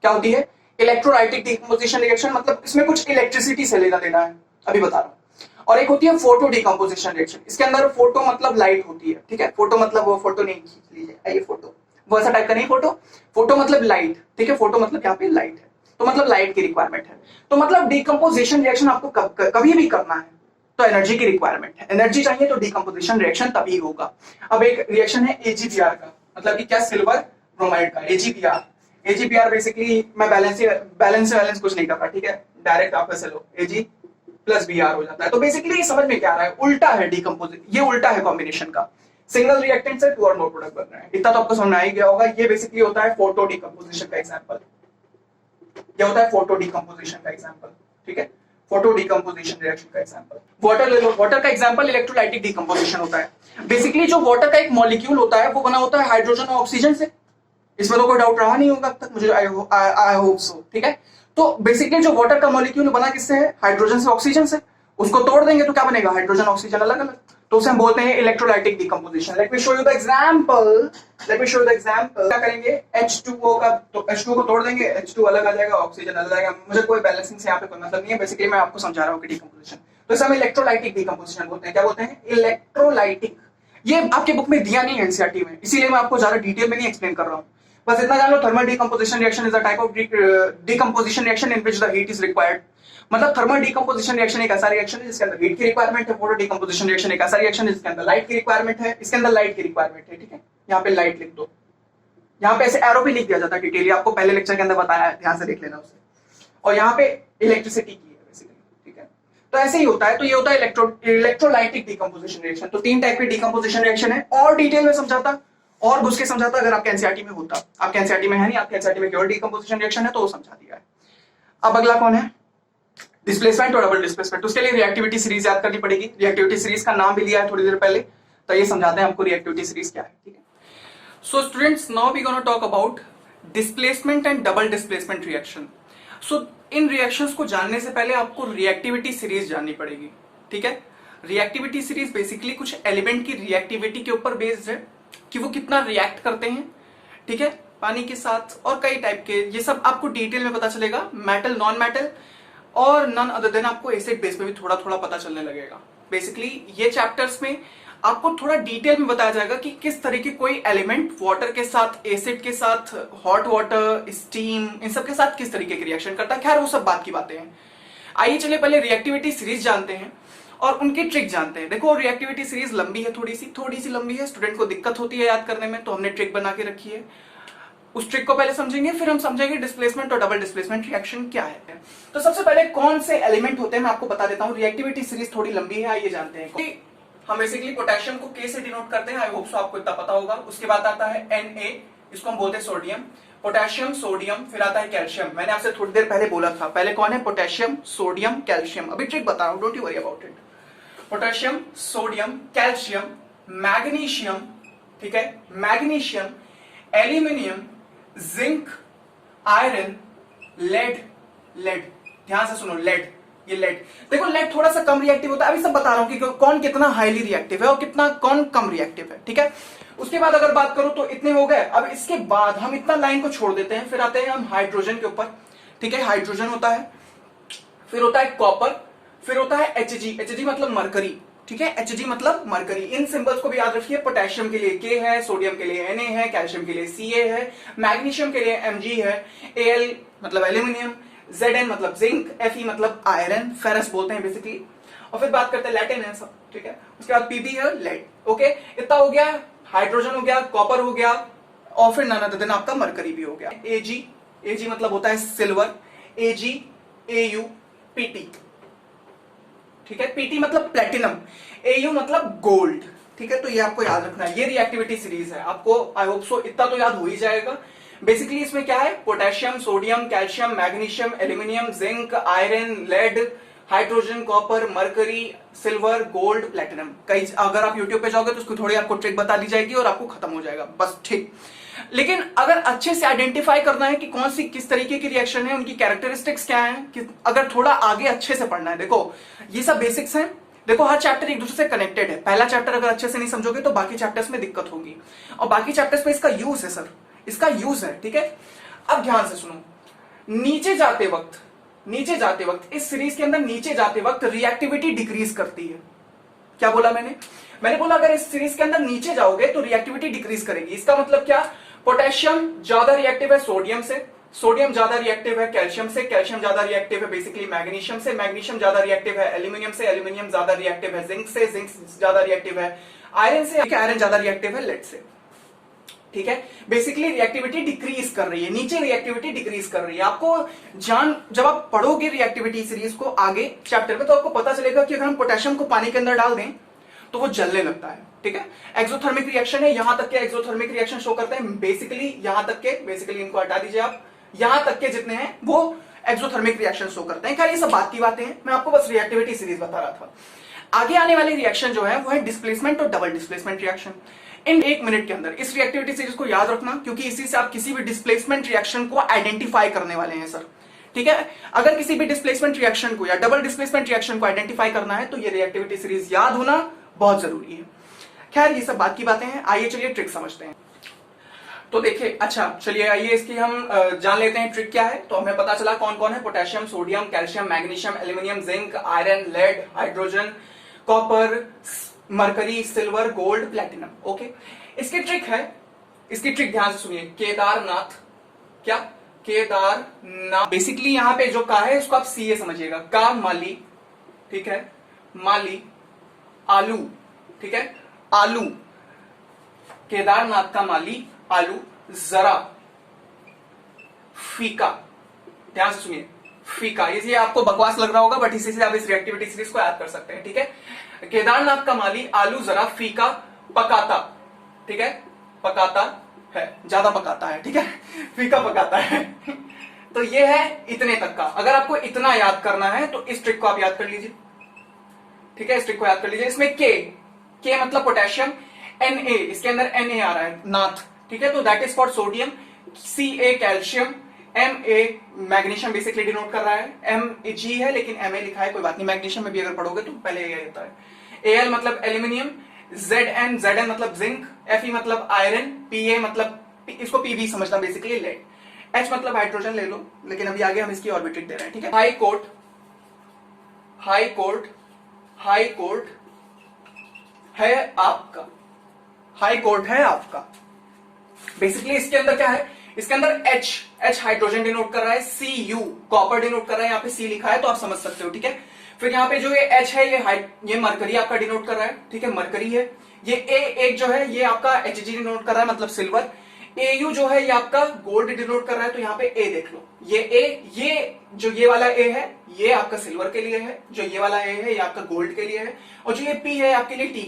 क्या होती है इलेक्ट्रोलाइटिक डीकंपोजिशन रिएक्शन? मतलब इसमें कुछ इलेक्ट्रिसिटी से लेना देना है, अभी बता रहा हूं। और एक होती है फोटो डीकंपोजिशन रिएक्शन। इसके अंदर फोटो मतलब लाइट होती है। ठीक है, फोटो मतलब वो फोटो नहीं खींच लीजिए, ये फोटो वो ऐसा टाइप का नहीं, फोटो मतलब लाइट। ठीक है, फोटो मतलब यहाँ पे लाइट है, तो मतलब लाइट की रिक्वायरमेंट है। तो मतलब डीकंपोजिशन रिएक्शन आपको कभी भी करना है तो एनर्जी की रिक्वायरमेंट है। एनर्जी चाहिए तो डीकंपोजिशन रिएक्शन तभी होगा। अब एक रिएक्शन है एजीबीआर का, मतलब कि क्या, सिल्वर ब्रोमाइड का एजीबीआर। एजीबीआर बेसिकली मैं बैलेंस कुछ नहीं कर रहा। ठीक है, डायरेक्ट आप ऐसे लो, एजी प्लस बीआर हो जाता है। तो बेसिकली समझ में क्या आ रहा है, उल्टा है डीकंपोजिशन, ये उल्टा है कॉम्बिनेशन का। सिंगल रिएक्टेंट से 2 और मोर प्रोडक्ट बन रहे हैं, इतना तो आपको समझ में आ ही गया होगा। ये बेसिकली होता है फोटो डीकंपोजिशन का एग्जांपल। ये होता है फोटो डीकंपोजिशन का एग्जांपल। ठीक है, फोटो डीकंपोजिशन रिएक्शन का एग्जांपल। वाटर ले लो, वाटर का एग्जांपल इलेक्ट्रोलाइटिक डीकंपोजिशन होता है। बेसिकली जो वाटर का एक मॉलिक्यूल होता है वो बना होता है हाइड्रोजन और ऑक्सीजन से। इसमें तो कोई डाउट रहा नहीं होगा अब तक, मुझे आई होप सो। ठीक है, तो बेसिकली जो वाटर का मॉलिक्यूल बना किससे है, हाइड्रोजन से, ऑक्सीजन से। उसको तोड़ देंगे तो क्या बनेगा, हाइड्रोजन ऑक्सीजन अलग अलग, तो उसे हम बोलते हैं electrolytic decomposition. Let me show you the example. क्या करेंगे, H2O का, तो H2O को तोड़ देंगे, H2 अलग आ जाएगा, ऑक्सीजन अलग आ जाएगा। मुझे कोई बैलेंसिंग से यहाँ पे कोई मतलब नहीं है, बेसिकली मैं आपको समझा रहा हूँ कि डीकंपोजिशन। तो इसे हम इलेक्ट्रोलाइटिक डीकंपोजिशन बोलते हैं। क्या बोलते हैं, इलेक्ट्रोलाइटिक। ये आपके बुक में दिया नहीं है एनसीईआरटी में, इसीलिए मैं आपको ज्यादा डिटेल में नहीं एक्सप्लेन कर रहा हूँ। बस इतना जान लो, thermal decomposition reaction is a type of decomposition reaction in which the heat is required. मतलब थर्मल डीकंपोजिशन रिएक्शन एक ऐसा रिएक्शन है जिसके अंदर हीट की रिक्वायरमेंट है। फोटो डीकंपोजिशन रिएक्शन एक ऐसा रिएक्शन है जिसके अंदर लाइट की रिक्वायरमेंट है। इसके अंदर लाइट की रिक्वायरमेंट है। ठीक है, यहाँ पे लाइट लिख दो, यहाँ पे ऐसे एरो भी लिख दिया जाता है डिटेल, आपको पहले लेक्चर के अंदर बताया है, ध्यान से देख लेना उसे। और यहाँ पे इलेक्ट्रिसिटी की है बेसिकली। ठीक है, तो ऐसे ही होता है। तो ये होता है इलेक्ट्रोलाइटिक डीकंपोजिशन रिएक्शन। तो 3 टाइप की डीकंपोजिशन रिएक्शन है, और डिटेल में समझाता और घुस के समझाता अगर आपके एनसीईआरटी में होता। आपके एनसीईआरटी में है नहीं, आपके एनसीईआरटी में केवल डीकंपोजिशन रिएक्शन है, तो वो समझा दिया है। अब अगला कौन है, डिस्प्लेसमेंट और डबल डिस्प्लेसमेंट। उसके लिए रिएक्टिविटी सीरीज याद करनी पड़ेगी। रिएक्टिविटी सीरीज का नाम भी लिया है थोड़ी देर पहले, तो ये समझाते हैं हमको रिएक्टिविटी सीरीज क्या है। ठीक है, so students, now we gonna talk about displacement and double displacement reaction. so in reactions को जानने से पहले आपको रिएक्टिविटी सीरीज जाननी पड़ेगी। ठीक है, रिएक्टिविटी सीरीज बेसिकली कुछ एलिमेंट की रिएक्टिविटी के ऊपर बेस्ड है कि वो कितना रिएक्ट करते हैं। ठीक है, पानी के साथ और कई टाइप के, ये सब आपको डिटेल में पता चलेगा, मेटल, नॉन मेटल और नन अदर देन आपको एसिड बेस पे भी थोड़ा थोड़ा पता चलने लगेगा। बेसिकली ये चैप्टर्स में आपको थोड़ा डिटेल में बताया जाएगा कि किस तरीके कोई एलिमेंट वाटर के साथ, एसिड के साथ, हॉट वाटर, स्टीम, इन सब के साथ किस तरीके की रिएक्शन करता है। खैर वो सब बात की बातें हैं। आइए चलिए पहले रिएक्टिविटी सीरीज जानते हैं और उनकी ट्रिक जानते हैं। देखो रिएक्टिविटी सीरीज लंबी है, थोड़ी सी लंबी है, स्टूडेंट को दिक्कत होती है याद करने में, तो हमने ट्रिक बना के रखी है। उस ट्रिक को पहले समझेंगे, फिर हम समझेंगे डिस्प्लेसमेंट और डबल डिस्प्लेसमेंट रिएक्शन क्या है। तो सबसे पहले कौन से एलिमेंट होते हैं मैं आपको बता देता हूं। रिएक्टिविटी सीरीज थोड़ी लंबी है, आइए जानते हैं। हम बेसिकली पोटेशियम को के से डिनोट करते हैं, आई होप सो आपको इतना पता होगा। उसके बाद आता है Na, इसको हम बोलते हैं सोडियम, पोटेशियम, सोडियम, फिर आता है कैल्शियम। मैंने आपसे थोड़ी देर पहले बोला था, पहले कौन है, पोटेशियम, सोडियम, कैल्शियम। अभी ट्रिक बता रहा हूं, don't you worry about it. Potassium, sodium, calcium, magnesium, ठीक है, magnesium, aluminium, zinc, iron, lead. ध्यान से सुनो, लेड, ये लेड। देखो लेड थोड़ा सा कम रिएक्टिव होता है, अभी सब बता रहा हूं कि कौन कितना हाईली रिएक्टिव है और कितना कौन कम रिएक्टिव है, ठीक है। उसके बाद अगर बात करूं तो इतने हो गए। अब इसके बाद हम इतना लाइन को छोड़ देते हैं, फिर आते हैं हम हाइड्रोजन के ऊपर, ठीक है। हाइड्रोजन होता है, फिर होता है कॉपर, फिर होता है Hg मतलब मरकरी, ठीक है। Hg मतलब मरकरी। इन सिंबल्स को भी याद रखिए। पोटेशियम के लिए K है, सोडियम के लिए Na है, कैल्शियम के लिए Ca है, मैग्नीशियम के लिए Mg है, Al मतलब एल्यूमिनियम, Zn मतलब जिंक, Fe मतलब आयरन, फेरस बोलते हैं बेसिकली। और फिर बात करते हैं लैटिन है सब, ठीक है। उसके बाद Pb है, लेड, ओके। इतना हो गया, हाइड्रोजन हो गया, कॉपर हो गया, और फिर नन अदर देन आपका मरकरी भी हो गया। Ag मतलब होता है सिल्वर, Ag, Au, Pt, ठीक है। Pt मतलब प्लेटिनम, Au मतलब गोल्ड, ठीक है। तो ये आपको याद रखना है, ये रिएक्टिविटी सीरीज है। आपको आई होप सो इतना तो याद हो ही जाएगा। बेसिकली इसमें क्या है, potassium, sodium, calcium, magnesium, aluminium, zinc, iron, lead, hydrogen, copper, mercury, silver, gold, platinum. कई अगर आप यूट्यूब पे जाओगे तो उसको थोड़ी आपको ट्रिक बता दी जाएगी और आपको खत्म हो जाएगा, बस, ठीक। लेकिन अगर अच्छे से आइडेंटिफाई करना है कि कौन सी किस तरीके की रिएक्शन है, उनकी कैरेक्टरिस्टिक्स क्या है, कि अगर थोड़ा आगे अच्छे से पढ़ना है, देखो ये सब बेसिक्स हैं। देखो हर चैप्टर एक दूसरे से कनेक्टेड है। पहला चैप्टर अगर अच्छे से नहीं समझोगे तो बाकी चैप्टर्स में दिक्कत होगी, और बाकी चैप्टर्स में इसका यूज है सर, इसका यूज है, ठीक है। अब ध्यान से सुनो, नीचे जाते वक्त इस सीरीज के अंदर नीचे जाते वक्त रिएक्टिविटी डिक्रीज करती है। क्या बोला मैंने बोला अगर इस सीरीज के अंदर नीचे जाओगे तो रिएक्टिविटी डिक्रीज करेगी। इसका मतलब क्या, पोटेशियम ज्यादा रिएक्टिव है सोडियम से, सोडियम ज्यादा रिएक्टिव है कैल्शियम से, कैल्शियम ज्यादा रिएक्टिव है बेसिकली मैग्नीशियम से, मैग्नीशियम ज्यादा रिएक्टिव है एल्यूमिनियम से, एल्यूमिनियम ज्यादा रिएक्टिव है जिंक से, जिंक ज्यादा रिएक्टिव है आयरन से, आयरन ज्यादा रिएक्टिव है लेड से, ठीक है। बेसिकली रिएक्टिविटी डिक्रीज कर रही है, नीचे रिएक्टिविटी डिक्रीज कर रही है। आपको जब आप पढ़ोगे रिएक्टिविटी सीरीज को आगे चैप्टर में तो आपको पता चलेगा कि अगर हम पोटेशियम को पानी के अंदर डाल दें तो वो जलने लगता है, ठीक है। एक्सोथर्मिक रिएक्शन है, यहां तक के एक्सोथर्मिक रिएक्शन शो करते हैं बेसिकली, यहां तक के, बेसिकली इनको हटा दीजिए आप, यहां तक के जितने हैं वो एक्सोथर्मिक रिएक्शन शो करते हैं। खैर ये सब बात की बातें हैं, मैं आपको बस रिएक्टिविटी सीरीज बता रहा था। आगे आने वाले रिएक्शन जो है वो है डिस्प्लेसमेंट और डबल डिस्प्लेसमेंट रिएक्शन। इन 1 मिनट के अंदर इस रिएक्टिविटी सीरीज को याद रखना, क्योंकि इसी से आप किसी भी डिस्प्लेसमेंट रिएक्शन को आइडेंटिफाई करने वाले हैं सर, ठीक है। अगर किसी भी डिस्प्लेसमेंट रिएक्शन को या डबल डिस्प्लेसमेंट रिएक्शन को आइडेंटिफाई करना है तो ये रिएक्टिविटी सीरीज याद होना बहुत जरूरी है। खैर ये सब बात की बातें हैं, आइए चलिए ट्रिक समझते हैं। तो देखिए, अच्छा चलिए आइए इसकी हम जान लेते हैं ट्रिक क्या है। तो हमें पता चला कौन कौन है, potassium, sodium, calcium, magnesium, aluminium, zinc, iron, lead, hydrogen, copper, mercury, silver, gold, platinum, okay. इसकी ट्रिक है, इसकी ट्रिक ध्यान से सुनिए, केदारनाथ, क्या, केदारनाथ। बेसिकली यहां पे जो का है उसको आप सीए समझिएगा, का माली, ठीक है, माली, आलू, ठीक है, आलू, केदारनाथ का माली आलू, जरा, फीका। ध्यान से सुनिए, फीका। ये आपको बकवास लग रहा होगा बट इसी से आप इस रिएक्टिविटी सीरीज को याद कर सकते हैं, ठीक है। केदारनाथ का माली आलू, जरा, फीका, पकाता, ठीक है, पकाता है, ज्यादा पकाता है, ठीक है, फीका पकाता है। तो ये है इतने तक का। अगर आपको इतना याद करना है तो इस ट्रिक को आप याद कर लीजिए, ठीक है, इस ट्रिक को याद कर लीजिए। इसमें के मतलब पोटेशियम, Na इसके अंदर Na आ रहा है, नाथ, ठीक है, तो that is for sodium, Ca calcium, Ma magnesium basically denote कर रहा है, Mg है लेकिन Ma लिखा है, कोई बात नहीं, मैग्नीशियम में भी अगर पढ़ोगे तो पहले ये होता है। Al मतलब एल्यूमिनियम, Zn मतलब जिंक, Fe मतलब आयरन, Pa मतलब इसको Pb समझना बेसिकली लेड, H मतलब हाइड्रोजन ले लो, लेकिन अभी आगे हम इसकी और भी ट्रिक दे रहे हैं, ठीक है। हाई कोर्ट हाई कोर्ट है आपका, हाई कोर्ट है आपका। बेसिकली इसके अंदर क्या है, इसके अंदर H हाइड्रोजन डिनोट कर रहा है, Cu कॉपर डिनोट कर रहा है, यहाँ पे C लिखा है तो आप समझ सकते हो, ठीक है। फिर यहाँ पे जो ये H है ये मरकरी आपका डिनोट कर रहा है, ठीक है, मरकरी है। ये एक जो है ये आपका Hg डिनोट कर रहा है, मतलब सिल्वर। Au जो है ये आपका गोल्ड डिनोट कर रहा है, तो यहाँ पे A देख लो, ये A, ये जो ये वाला A है ये आपका सिल्वर के लिए है, जो ये वाला A है ये आपका गोल्ड के लिए है, और जो ये P है आपके लिए T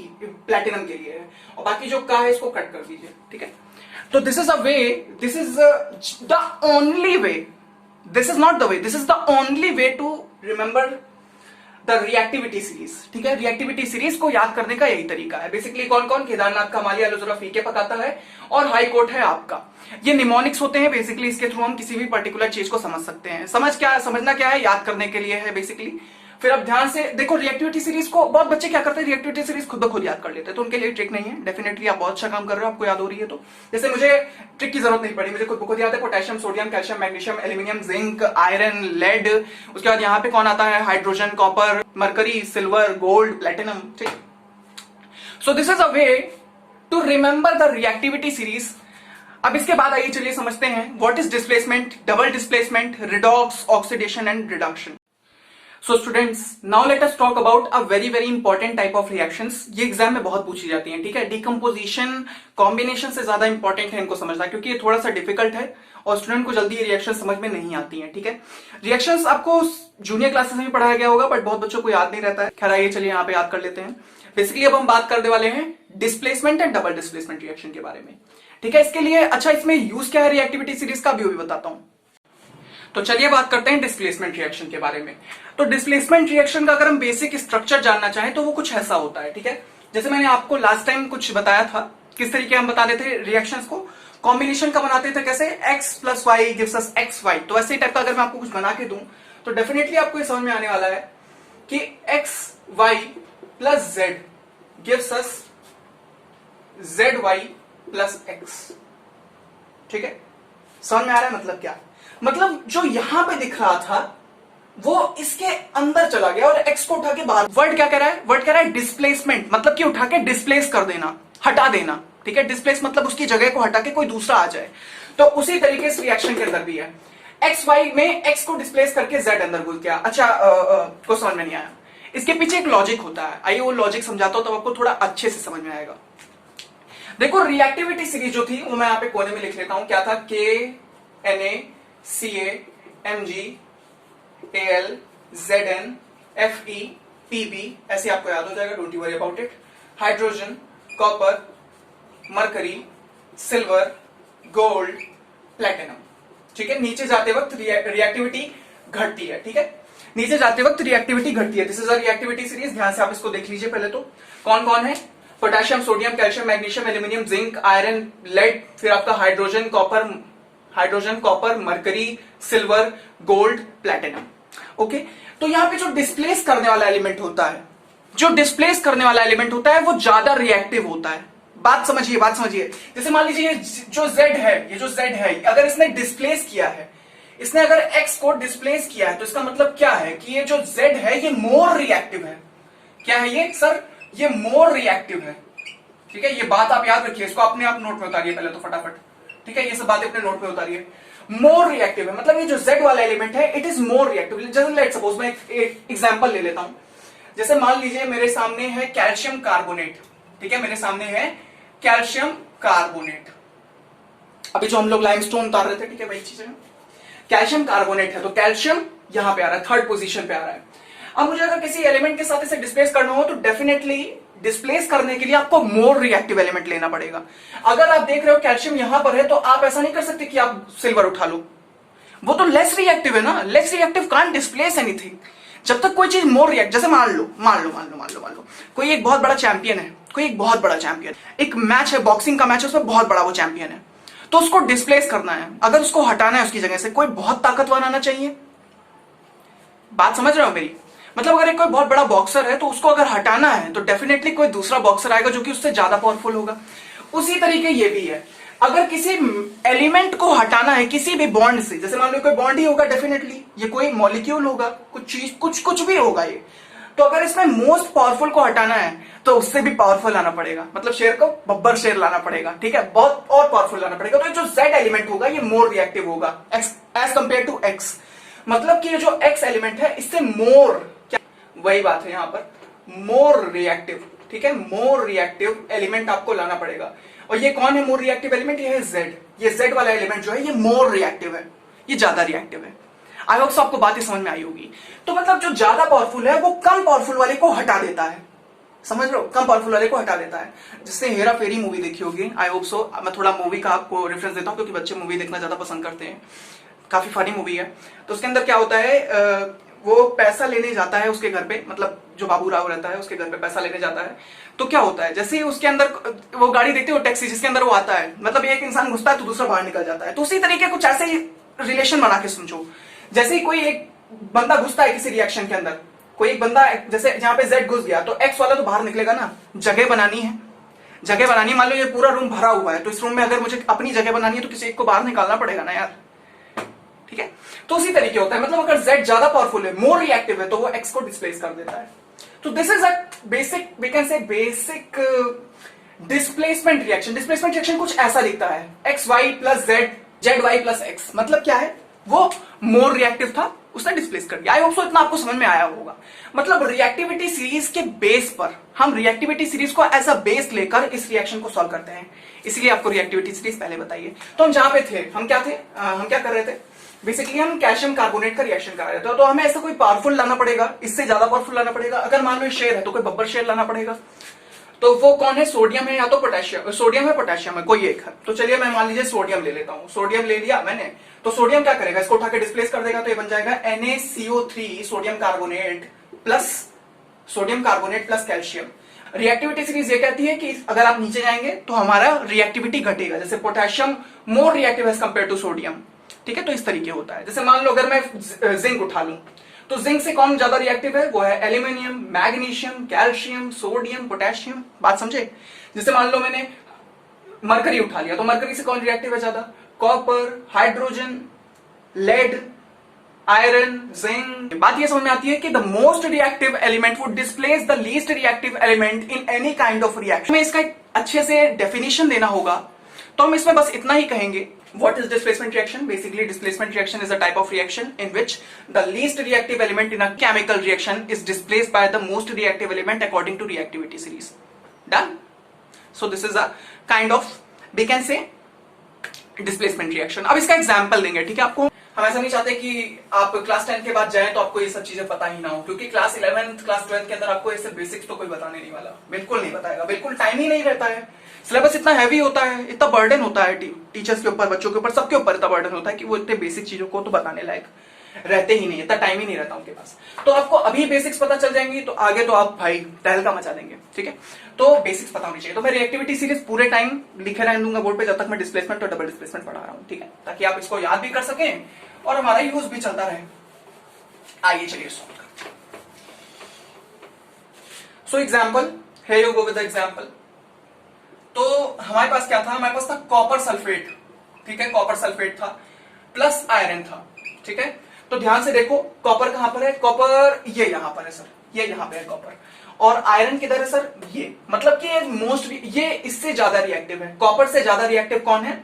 प्लेटिनम के लिए है, और बाकी जो का है इसको कट कर दीजिए, ठीक है। तो this is a way, this is the only way, this is not the way, this is the only way to remember the reactivity series, ठीक है। रिएक्टिविटी सीरीज को याद करने का यही तरीका है। बेसिकली कौन कौन, केदारनाथ का माली एलोजोरा फीके पकाता है, और हाई कोर्ट है आपका। ये निमोनिक्स होते हैं, बेसिकली इसके थ्रू हम किसी भी पर्टिकुलर चीज को समझ सकते हैं। समझना क्या है, याद करने के लिए है बेसिकली। फिर अब ध्यान से देखो, रिएक्टिविटी सीरीज को बहुत बच्चे क्या करते हैं, रिएक्टिविटी सीरीज खुद ब खुद याद कर लेते हैं, तो उनके लिए ट्रिक नहीं है। डेफिनेटली आप बहुत अच्छा काम कर रहे हो, आपको याद हो रही है तो। जैसे मुझे ट्रिक की जरूरत नहीं पड़ी, मुझे खुद ब खुद याद है, potassium, sodium, calcium, magnesium, aluminium, zinc, iron, lead, उसके बाद यहाँ पे कौन आता है, hydrogen, copper, mercury, silver, gold, platinum, ठीक। So this is a way to remember the reactivity series. अब इसके बाद आइए चलिए समझते हैं what is displacement, double displacement, redox, oxidation and reduction. So students, now let us talk about a very very important type of reactions. ये exam में बहुत पूछी जाती हैं, ठीक है। डिकम्पोजिशन कॉम्बिनेशन से ज्यादा इंपॉर्टेंट है इनको समझना, क्योंकि ये थोड़ा सा डिफिकल्ट है और स्टूडेंट को जल्दी ये रिएक्शन समझ में नहीं आती हैं, ठीक है। रिएक्शंस आपको जूनियर क्लासेस में भी पढ़ाया गया होगा, बट बहुत बच्चों को याद नहीं रहता है। खैर आइए चलिए यहाँ पे याद कर लेते हैं। बेसिकली अब हम बात करने वाले हैं displacement and double displacement reaction के बारे में, ठीक है। इसके लिए अच्छा इसमें यूज क्या है रिएक्टिविटी सीरीज का, भी बताता हूं। तो चलिए बात करते हैं डिस्प्लेसमेंट रिएक्शन के बारे में। तो डिस्प्लेसमेंट रिएक्शन का अगर हम बेसिक स्ट्रक्चर जानना चाहें तो वो कुछ ऐसा होता है, ठीक है। जैसे मैंने आपको लास्ट टाइम कुछ बताया था, किस तरीके हम बताते थे रिएक्शंस को, कॉम्बिनेशन का बनाते थे कैसे, x plus Y gives us X Y. तो ऐसे टाइप का अगर मैं आपको कुछ बना के दूं तो डेफिनेटली आपको ये समझ में आने वाला है कि X Y plus Z gives us Z Y plus X, ठीक है। समझ में आ रहा है मतलब क्या, मतलब जो यहां पे दिख रहा था वो इसके अंदर चला गया और x को उठा के बाहर। वर्ड क्या कह रहा है, वर्ड कह रहा है डिस्प्लेसमेंट, मतलब कि उठा के डिस्प्लेस कर देना, हटा देना, ठीक है। डिस्प्लेस मतलब उसकी जगह को हटा के कोई दूसरा आ जाए। तो उसी तरीके से रिएक्शन के अंदर भी है, एक्स वाई में x को डिस्प्लेस करके z अंदर घुस गया। अच्छा को समझ में नहीं आया, इसके पीछे एक लॉजिक होता है, आइए वो लॉजिक समझाता हूं तब आपको थोड़ा अच्छे से समझ में आएगा। देखो रिएक्टिविटी सीरीज जो थी वो मैं यहां पे कोने में लिख लेता हूं, क्या था, KNaCaMgAl Zn FePb, ऐसे आपको याद हो जाएगा, don't you worry about it. Hydrogen, copper, mercury, silver, gold, platinum, ठीक है। नीचे जाते वक्त रिएक्टिविटी घटती है, ठीक है, नीचे जाते वक्त रिएक्टिविटी घटती है। This is a reactivity series, ध्यान से आप इसको देख लीजिए पहले तो। कौन कौन है, potassium, sodium, calcium, magnesium, aluminium, zinc, iron, lead, फिर आपका hydrogen, copper, mercury, silver, gold, platinum, okay. तो यहां पे जो डिस्प्लेस करने वाला एलिमेंट होता है, वो ज्यादा रिएक्टिव होता है। बात समझिए। जैसे मान लीजिए जो Z है, अगर इसने डिस्प्लेस किया है, इसने अगर X को डिस्प्लेस किया है, तो इसका मतलब क्या है कि ये जो Z है ये मोर रिएक्टिव है। क्या है ये सर, ये मोर रिएक्टिव है, ठीक है। ये बात आप याद रखिए, इसको अपने आप नोट में उतारिए पहले तो फटाफट, ठीक है। ये सब बातें अपने नोट में उतारिए। मोर रिएक्टिव है मतलब ये जो Z वाला एलिमेंट है इट इज मोर रिएक्टिव। जैसे लेट सपोज मैं एक एग्जांपल ले लेता हूं। जैसे मान लीजिए मेरे सामने है कैल्शियम कार्बोनेट, ठीक है, मेरे सामने है कैल्शियम कार्बोनेट। अभी जो हम लोग लाइमस्टोन उतार रहे थे, ठीक है, वही चीज है। कैल्शियम कार्बोनेट है तो कैल्शियम यहां पे आ रहा है, थर्ड पोजीशन पे आ रहा है। अब मुझे अगर किसी एलिमेंट के साथ इसे डिस्प्लेस करना हो तो डेफिनेटली डिस्प्लेस करने के लिए आपको मोर रिएक्टिव एलिमेंट लेना पड़ेगा। अगर आप देख रहे हो कैल्शियम यहां पर है तो आप ऐसा नहीं कर सकते कि आप सिल्वर उठा लो, वो तो लेस रिएक्टिव है ना। Less reactive can't displace anything. जब तक कोई चीज मोर रिएक्ट, जैसे मान लो कोई एक बहुत बड़ा चैंपियन है, एक मैच है, बॉक्सिंग का मैच है, उसमें बहुत बड़ा वो चैंपियन है, तो उसको डिस्प्लेस करना है, अगर उसको हटाना है उसकी जगह से, कोई बहुत ताकतवर आना चाहिए। बात समझ रहे हो मेरी, मतलब अगर एक कोई बहुत बड़ा बॉक्सर है तो उसको अगर हटाना है तो डेफिनेटली कोई दूसरा बॉक्सर आएगा जो कि उससे ज्यादा पावरफुल होगा। उसी तरीके ये भी है, अगर किसी एलिमेंट को हटाना है किसी भी बॉन्ड से, जैसे मान लो कोई बॉन्ड ही होगा डेफिनेटली, ये कोई मॉलिक्यूल होगा, कुछ चीज कुछ भी होगा ये, तो अगर इसमें मोस्ट पावरफुल को हटाना है तो उससे भी पावरफुल लाना पड़ेगा, मतलब शेर को बब्बर शेर लाना पड़ेगा, ठीक है, बहुत और पावरफुल लाना पड़ेगा। तो जो जेड एलिमेंट होगा ये मोर रिएक्टिव होगा एज कंपेयर टू एक्स, मतलब कि ये जो एक्स एलिमेंट है इससे मोर, क्या वही बात है यहां पर, मोर रिएक्टिव, ठीक है, मोर रिएक्टिव एलिमेंट आपको लाना पड़ेगा। और ये कौन है मोर रिएक्टिव एलिमेंट? ये है जेड, ये जेड वाला एलिमेंट जो है ये मोर रिएक्टिव है, ये ज्यादा रिएक्टिव है। आई होप आपको बात ही समझ में आई होगी। तो मतलब जो ज्यादा पावरफुल है वो कम पावरफुल वाले को हटा देता है, समझ लो, कम पावरफुल वाले को हटा देता है। जिसने हेरा फेरी मूवी देखी होगी, आई होप सो, मैं थोड़ा मूवी का आपको रेफरेंस देता हूं क्योंकि बच्चे मूवी देखना ज्यादा पसंद करते हैं, काफी फनी मूवी है। तो उसके अंदर क्या होता है, वो पैसा लेने जाता है उसके घर पे, मतलब जो बाबू राव रहता है उसके घर पे पैसा लेने जाता है। तो क्या होता है, जैसे ही उसके अंदर वो गाड़ी देखते हो टैक्सी जिसके अंदर वो आता है, मतलब एक इंसान घुसता है तो दूसरा बाहर निकल जाता है। तो उसी तरीके कुछ ऐसे ही रिलेशन बना के समझो, जैसे ही कोई एक बंदा घुसता है किसी रिएक्शन के अंदर, कोई एक बंदा, जैसे जहां पे जेड घुस गया तो एक्स वाला तो बाहर निकलेगा ना, जगह बनानी है, जगह बनानी, मान लो ये पूरा रूम भरा हुआ है तो इस रूम में अगर मुझे अपनी जगह बनानी है तो किसी एक को बाहर निकालना पड़ेगा ना यार, ठीक है। तो उसी तरीके होता है, मतलब अगर Z ज्यादा पावरफुल है, मोर रिएक्टिव है, तो वो X को डिस्प्लेस कर देता है। तो this is a basic, we can say basic displacement reaction. Displacement reaction कुछ ऐसा दिखता है, XY plus Z, ZY plus X, मतलब क्या है, वो मोर रिएक्टिव था, उसने डिस्प्लेस कर दिया। आई होप सो इतना आपको समझ में आया होगा। मतलब रिएक्टिविटी सीरीज के बेस पर हम रिएक्टिविटी सीरीज को एज अ बेस लेकर इस रिएक्शन को सॉल्व करते हैं, इसलिए आपको रिएक्टिविटी सीरीज पहले बताइए। तो हम जहां पे थे, हम क्या थे, हम क्या कर रहे थे, बेसिकली हम कैल्शियम कार्बोनेट का रिएक्शन करा रहे थे। तो हमें ऐसा कोई पावरफुल लाना पड़ेगा, इससे ज्यादा पावरफुल लाना पड़ेगा। अगर मान लो शेर है तो कोई बब्बर शेर लाना पड़ेगा। तो वो कौन है, सोडियम है या तो पोटेशियम, सोडियम है पोटेशियम है, कोई एक है। तो चलिए मैं मान लीजिए सोडियम ले लेता हूं, सोडियम ले लिया मैंने, तो सोडियम क्या करेगा, इसको उठा के डिस्प्लेस कर देगा, तो ये बन जाएगा NaCO3 sodium carbonate plus calcium. Reactivity series ये कहती है कि अगर आप नीचे जाएंगे तो हमारा रिएक्टिविटी घटेगा, जैसे potassium more reactive as compare to sodium, ठीक है। तो इस तरीके होता है। जैसे मान लो अगर मैं जिंक उठा लूं तो जिंक से कौन ज्यादा रिएक्टिव है, वो है aluminium, magnesium, calcium, sodium, potassium, बात समझे। जैसे मान लो मैंने मरकरी उठा लिया तो मरकरी से कौन रिएक्टिव है ज्यादा, copper, hydrogen, lead, iron, zinc. बात ये समझ में आती है कि the most reactive element would displace the least reactive element in any kind of reaction. हमें इसका अच्छे से डेफिनेशन देना होगा, तो हम इसमें बस इतना ही कहेंगे। What is displacement reaction? Basically, displacement reaction is a type of reaction in which the least reactive element in a chemical reaction is displaced by the most reactive element according to reactivity series. Done? So this is a kind of, we can say, displacement reaction. अब इसका example देंगे, ठीक है। आपको हम ऐसा नहीं चाहते कि आप क्लास 10 के बाद जाएं तो आपको ये सब चीजें पता ही ना हो, क्योंकि क्लास 11th क्लास 12th के अंदर आपको ये सब बेसिक्स तो कोई बताने नहीं वाला, बिल्कुल नहीं बताएगा, बिल्कुल टाइम ही नहीं रहता है। सिलेबस इतना हैवी होता है, इतना बर्डन होता है टीचर्स के ऊपर, बच्चों के ऊपर, सबके ऊपर इतना बर्डन होता है कि वो इतने बेसिक चीजों को तो बताने लायक रहते ही नहीं, इतना टाइम ही नहीं रहता उनके पास। तो आपको अभी बेसिक्स पता चल जाएंगी तो आगे तो आप भाई तहलका मचा देंगे, ठीक है। तो बेसिक्स पता होनी चाहिए। तो मैं रिएक्टिविटी सीरीज पूरे टाइम लिखे रहने दूंगा बोर्ड पे जब तक मैं डिस्प्लेसमेंट और डबल डिस्प्लेसमेंट पढ़ा रहा हूं, ठीक है, ताकि आप इसको याद भी कर सकें और हमारा यूज भी चलता रहे। आइए चलिए सॉल्व करते हैं। So example, here you go with the example. तो हमारे पास क्या था, हमारे पास था कॉपर सल्फेट, ठीक है, कॉपर सल्फेट था प्लस आयरन था, ठीक है। तो ध्यान से देखो कॉपर कहां पर है, कॉपर ये यहां पर है सर, ये यहां पे है कॉपर, और आयरन किधर है सर, ये, मतलब कि मोस्ट, ये इससे ज्यादा रिएक्टिव है, कॉपर से ज्यादा रिएक्टिव कौन है,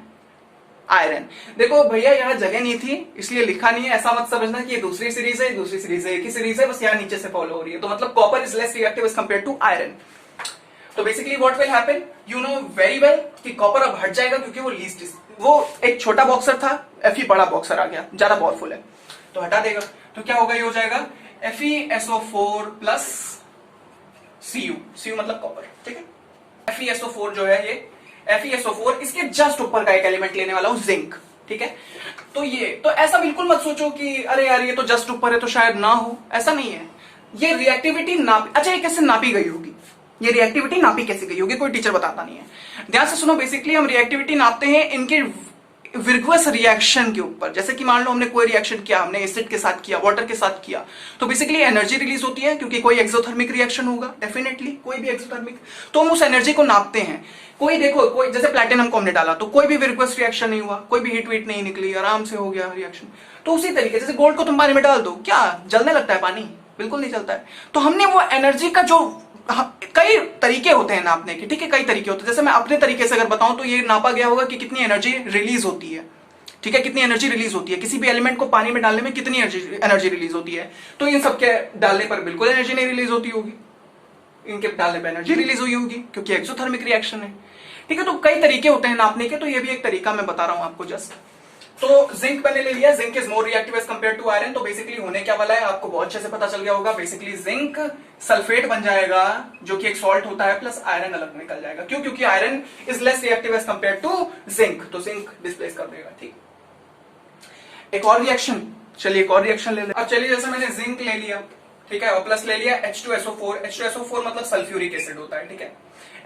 आयरन। देखो भैया यहाँ जगह नहीं थी इसलिए लिखा नहीं है, ऐसा मत समझना कि ये दूसरी सीरीज है, दूसरी सीरीज है, एक ही सीरीज है, बस यहाँ नीचे से फॉलो हो रही है। तो मतलब copper is less reactive as compare to iron. तो basically what will happen, you know very well कि कॉपर अब हट जाएगा क्योंकि वो लीस्ट, वो एक छोटा बॉक्सर था, Fe बड़ा बॉक्सर आ गया, ज्यादा पावरफुल है, तो हटा देगा। तो क्या होगा, ये हो जाएगा FeSO4 प्लस Cu मतलब कॉपर, ठीक है। FeSO4 जो है ये FeSO4, इसके जस्ट ऊपर का एक एलिमेंट लेने वाला हूं, जिंक, ठीक है। तो ये, तो ऐसा बिल्कुल मत सोचो कि अरे यार ये तो जस्ट ऊपर है तो शायद ना हो, ऐसा नहीं है। ये रिएक्टिविटी नापी, अच्छा ये कैसे नापी गई होगी, ये रिएक्टिविटी नापी कैसे गई होगी, कोई टीचर बताता नहीं है। ध्यान से सुनो, बेसिकली हम रिएक्टिविटी नापते हैं इनके विर्गुअस रिएक्शन के ऊपर, जैसे कि मान लो हमने कोई रिएक्शन किया, हमने एसिड के साथ किया, वाटर के साथ किया, तो बेसिकली एनर्जी रिलीज होती है क्योंकि कोई एक्सोथर्मिक रिएक्शन होगा, डेफिनेटली कोई भी एक्सोथर्मिक, तो हम उस एनर्जी को नापते हैं। कोई देखो, कोई जैसे प्लैटिनम को हमने डाला तो कोई भी विर्गुअस रिएक्शन नहीं हुआ, कोई भी हीट वीट नहीं निकली, आराम से हो गया रिएक्शन। तो उसी तरीके जैसे गोल्ड को तुम पानी में डाल दो, क्या जलने लगता है पानी? बिल्कुल नहीं चलता है। तो हमने वो एनर्जी का जो कई तरीके होते हैं नापने के, ठीक है, कई तरीके होते हैं। जैसे मैं अपने तरीके से अगर बताऊं तो ये नापा गया होगा कि कितनी एनर्जी रिलीज होती है, ठीक है, कितनी एनर्जी रिलीज होती है, किसी भी एलिमेंट को पानी में डालने में कितनी एनर्जी रिलीज होती है। तो इन सब के डालने पर बिल्कुल एनर्जी नहीं रिलीज होती होगी, इनके डालने पर एनर्जी रिलीज हुई होगी क्योंकि एक्सोथर्मिक रिएक्शन है, ठीक है। तो कई तरीके होते हैं नापने के, तो ये भी एक तरीका मैं बता रहा हूं आपको जस्ट। तो जिंक मैंने ले लिया, zinc is more reactive as compare to iron. तो बेसिकली होने क्या वाला है आपको बहुत अच्छे से पता चल गया होगा। बेसिकली जिंक सल्फेट बन जाएगा जो कि एक सॉल्ट होता है, प्लस आयरन अलग निकल जाएगा। क्यों? क्योंकि iron is less reactive as compare to zinc, तो जिंक डिस्प्लेस कर देगा, ठीक। एक और रिएक्शन, चलिए एक और रिएक्शन ले लेते। अब चलिए जैसे मैंने जिंक ले लिया, ठीक है, और प्लस ले लिया H2SO4। H2SO4 मतलब सल्फ्यूरिक एसिड होता है, ठीक है।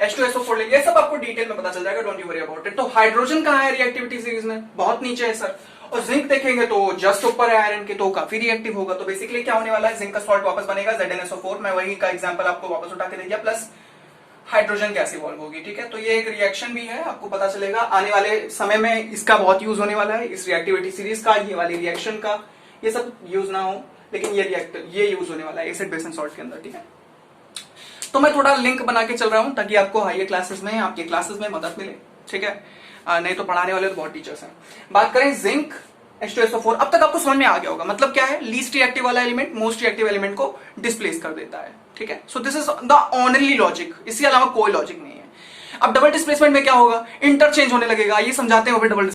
H2SO4 ले लिया, सब आपको डिटेल में पता चल जाएगा, don't you worry about it. तो हाइड्रोजन कहां है रिएक्टिविटी सीरीज में? बहुत नीचे है सर। और जिंक देखेंगे तो जस्ट ऊपर है आयरन के, तो काफी रिएक्टिव होगा। तो बेसिकली क्या होने वाला है, जिंक का सॉल्ट वापस बनेगा ZnSO4। मैं वही का एग्जांपल आपको वापस उठा के दे दिया, प्लस हाइड्रोजन गैस इवॉल्व होगी, ठीक है। तो ये एक रिएक्शन भी है, आपको पता चलेगा आने वाले समय में इसका बहुत यूज होने वाला है, इस रिएक्टिविटी सीरीज का, ये वाली रिएक्शन का। ये सब यूज ना हो लेकिन ये यूज होने वाला है एसिड बेस एंड सॉल्ट के अंदर, ठीक है। तो मैं थोड़ा लिंक बना के चल रहा हूं ताकि आपको हायर क्लासेस में, आपके क्लासेस में मदद मिले, ठीक है। नहीं तो पढ़ाने वाले तो बहुत टीचर्स हैं। बात करें जिंक H2SO4, अब तक आपको समझ में आ गया होगा। मतलब क्या है, लीस्ट रिएक्टिव वाला एलिमेंट मोस्ट रिएक्टिव एलिमेंट को डिस्प्लेस कर देता है, ठीक है। So this is the only logic, इसके अलावा कोई लॉजिक नहीं है। अब डबल डिस्प्लेसमेंट में क्या होगा, इंटरचेंज होने लगेगा। ये समझाते हैं डबल।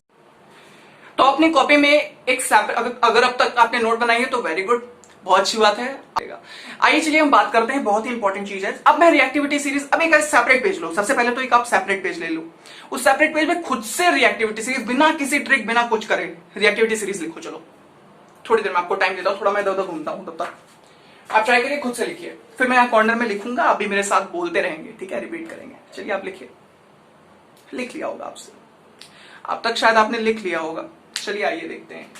तो अपनी कॉपी में एक अगर अब तक आपने नोट बनाई है तो वेरी गुड, बहुत अच्छी बात है। आइए चलिए हम बात करते हैं, बहुत ही इंपॉर्टेंट चीज है। अब मैं रिएक्टिविटी सीरीज, अब एक सेपरेट पेज लो, सबसे पहले तो एक आप सेपरेट पेज ले लो। उस सेपरेट पेज में खुद से रिएक्टिविटी सीरीज, बिना किसी ट्रिक, बिना कुछ करे रिएक्टिविटी सीरीज लिखो। चलो थोड़ी देर में आपको टाइम देता हूं, थोड़ा मैं इधर उधर घूमता हूं, तब तक आप ट्राई करिए, खुद से लिखिए। फिर मैं यहाँ कॉर्नर में लिखूंगा, आप भी मेरे साथ बोलते रहेंगे, ठीक है, रिपीट करेंगे। चलिए आप लिखिए, लिख लिया होगा आपसे, अब तक शायद आपने लिख लिया होगा। चलिए आइए देखते हैं।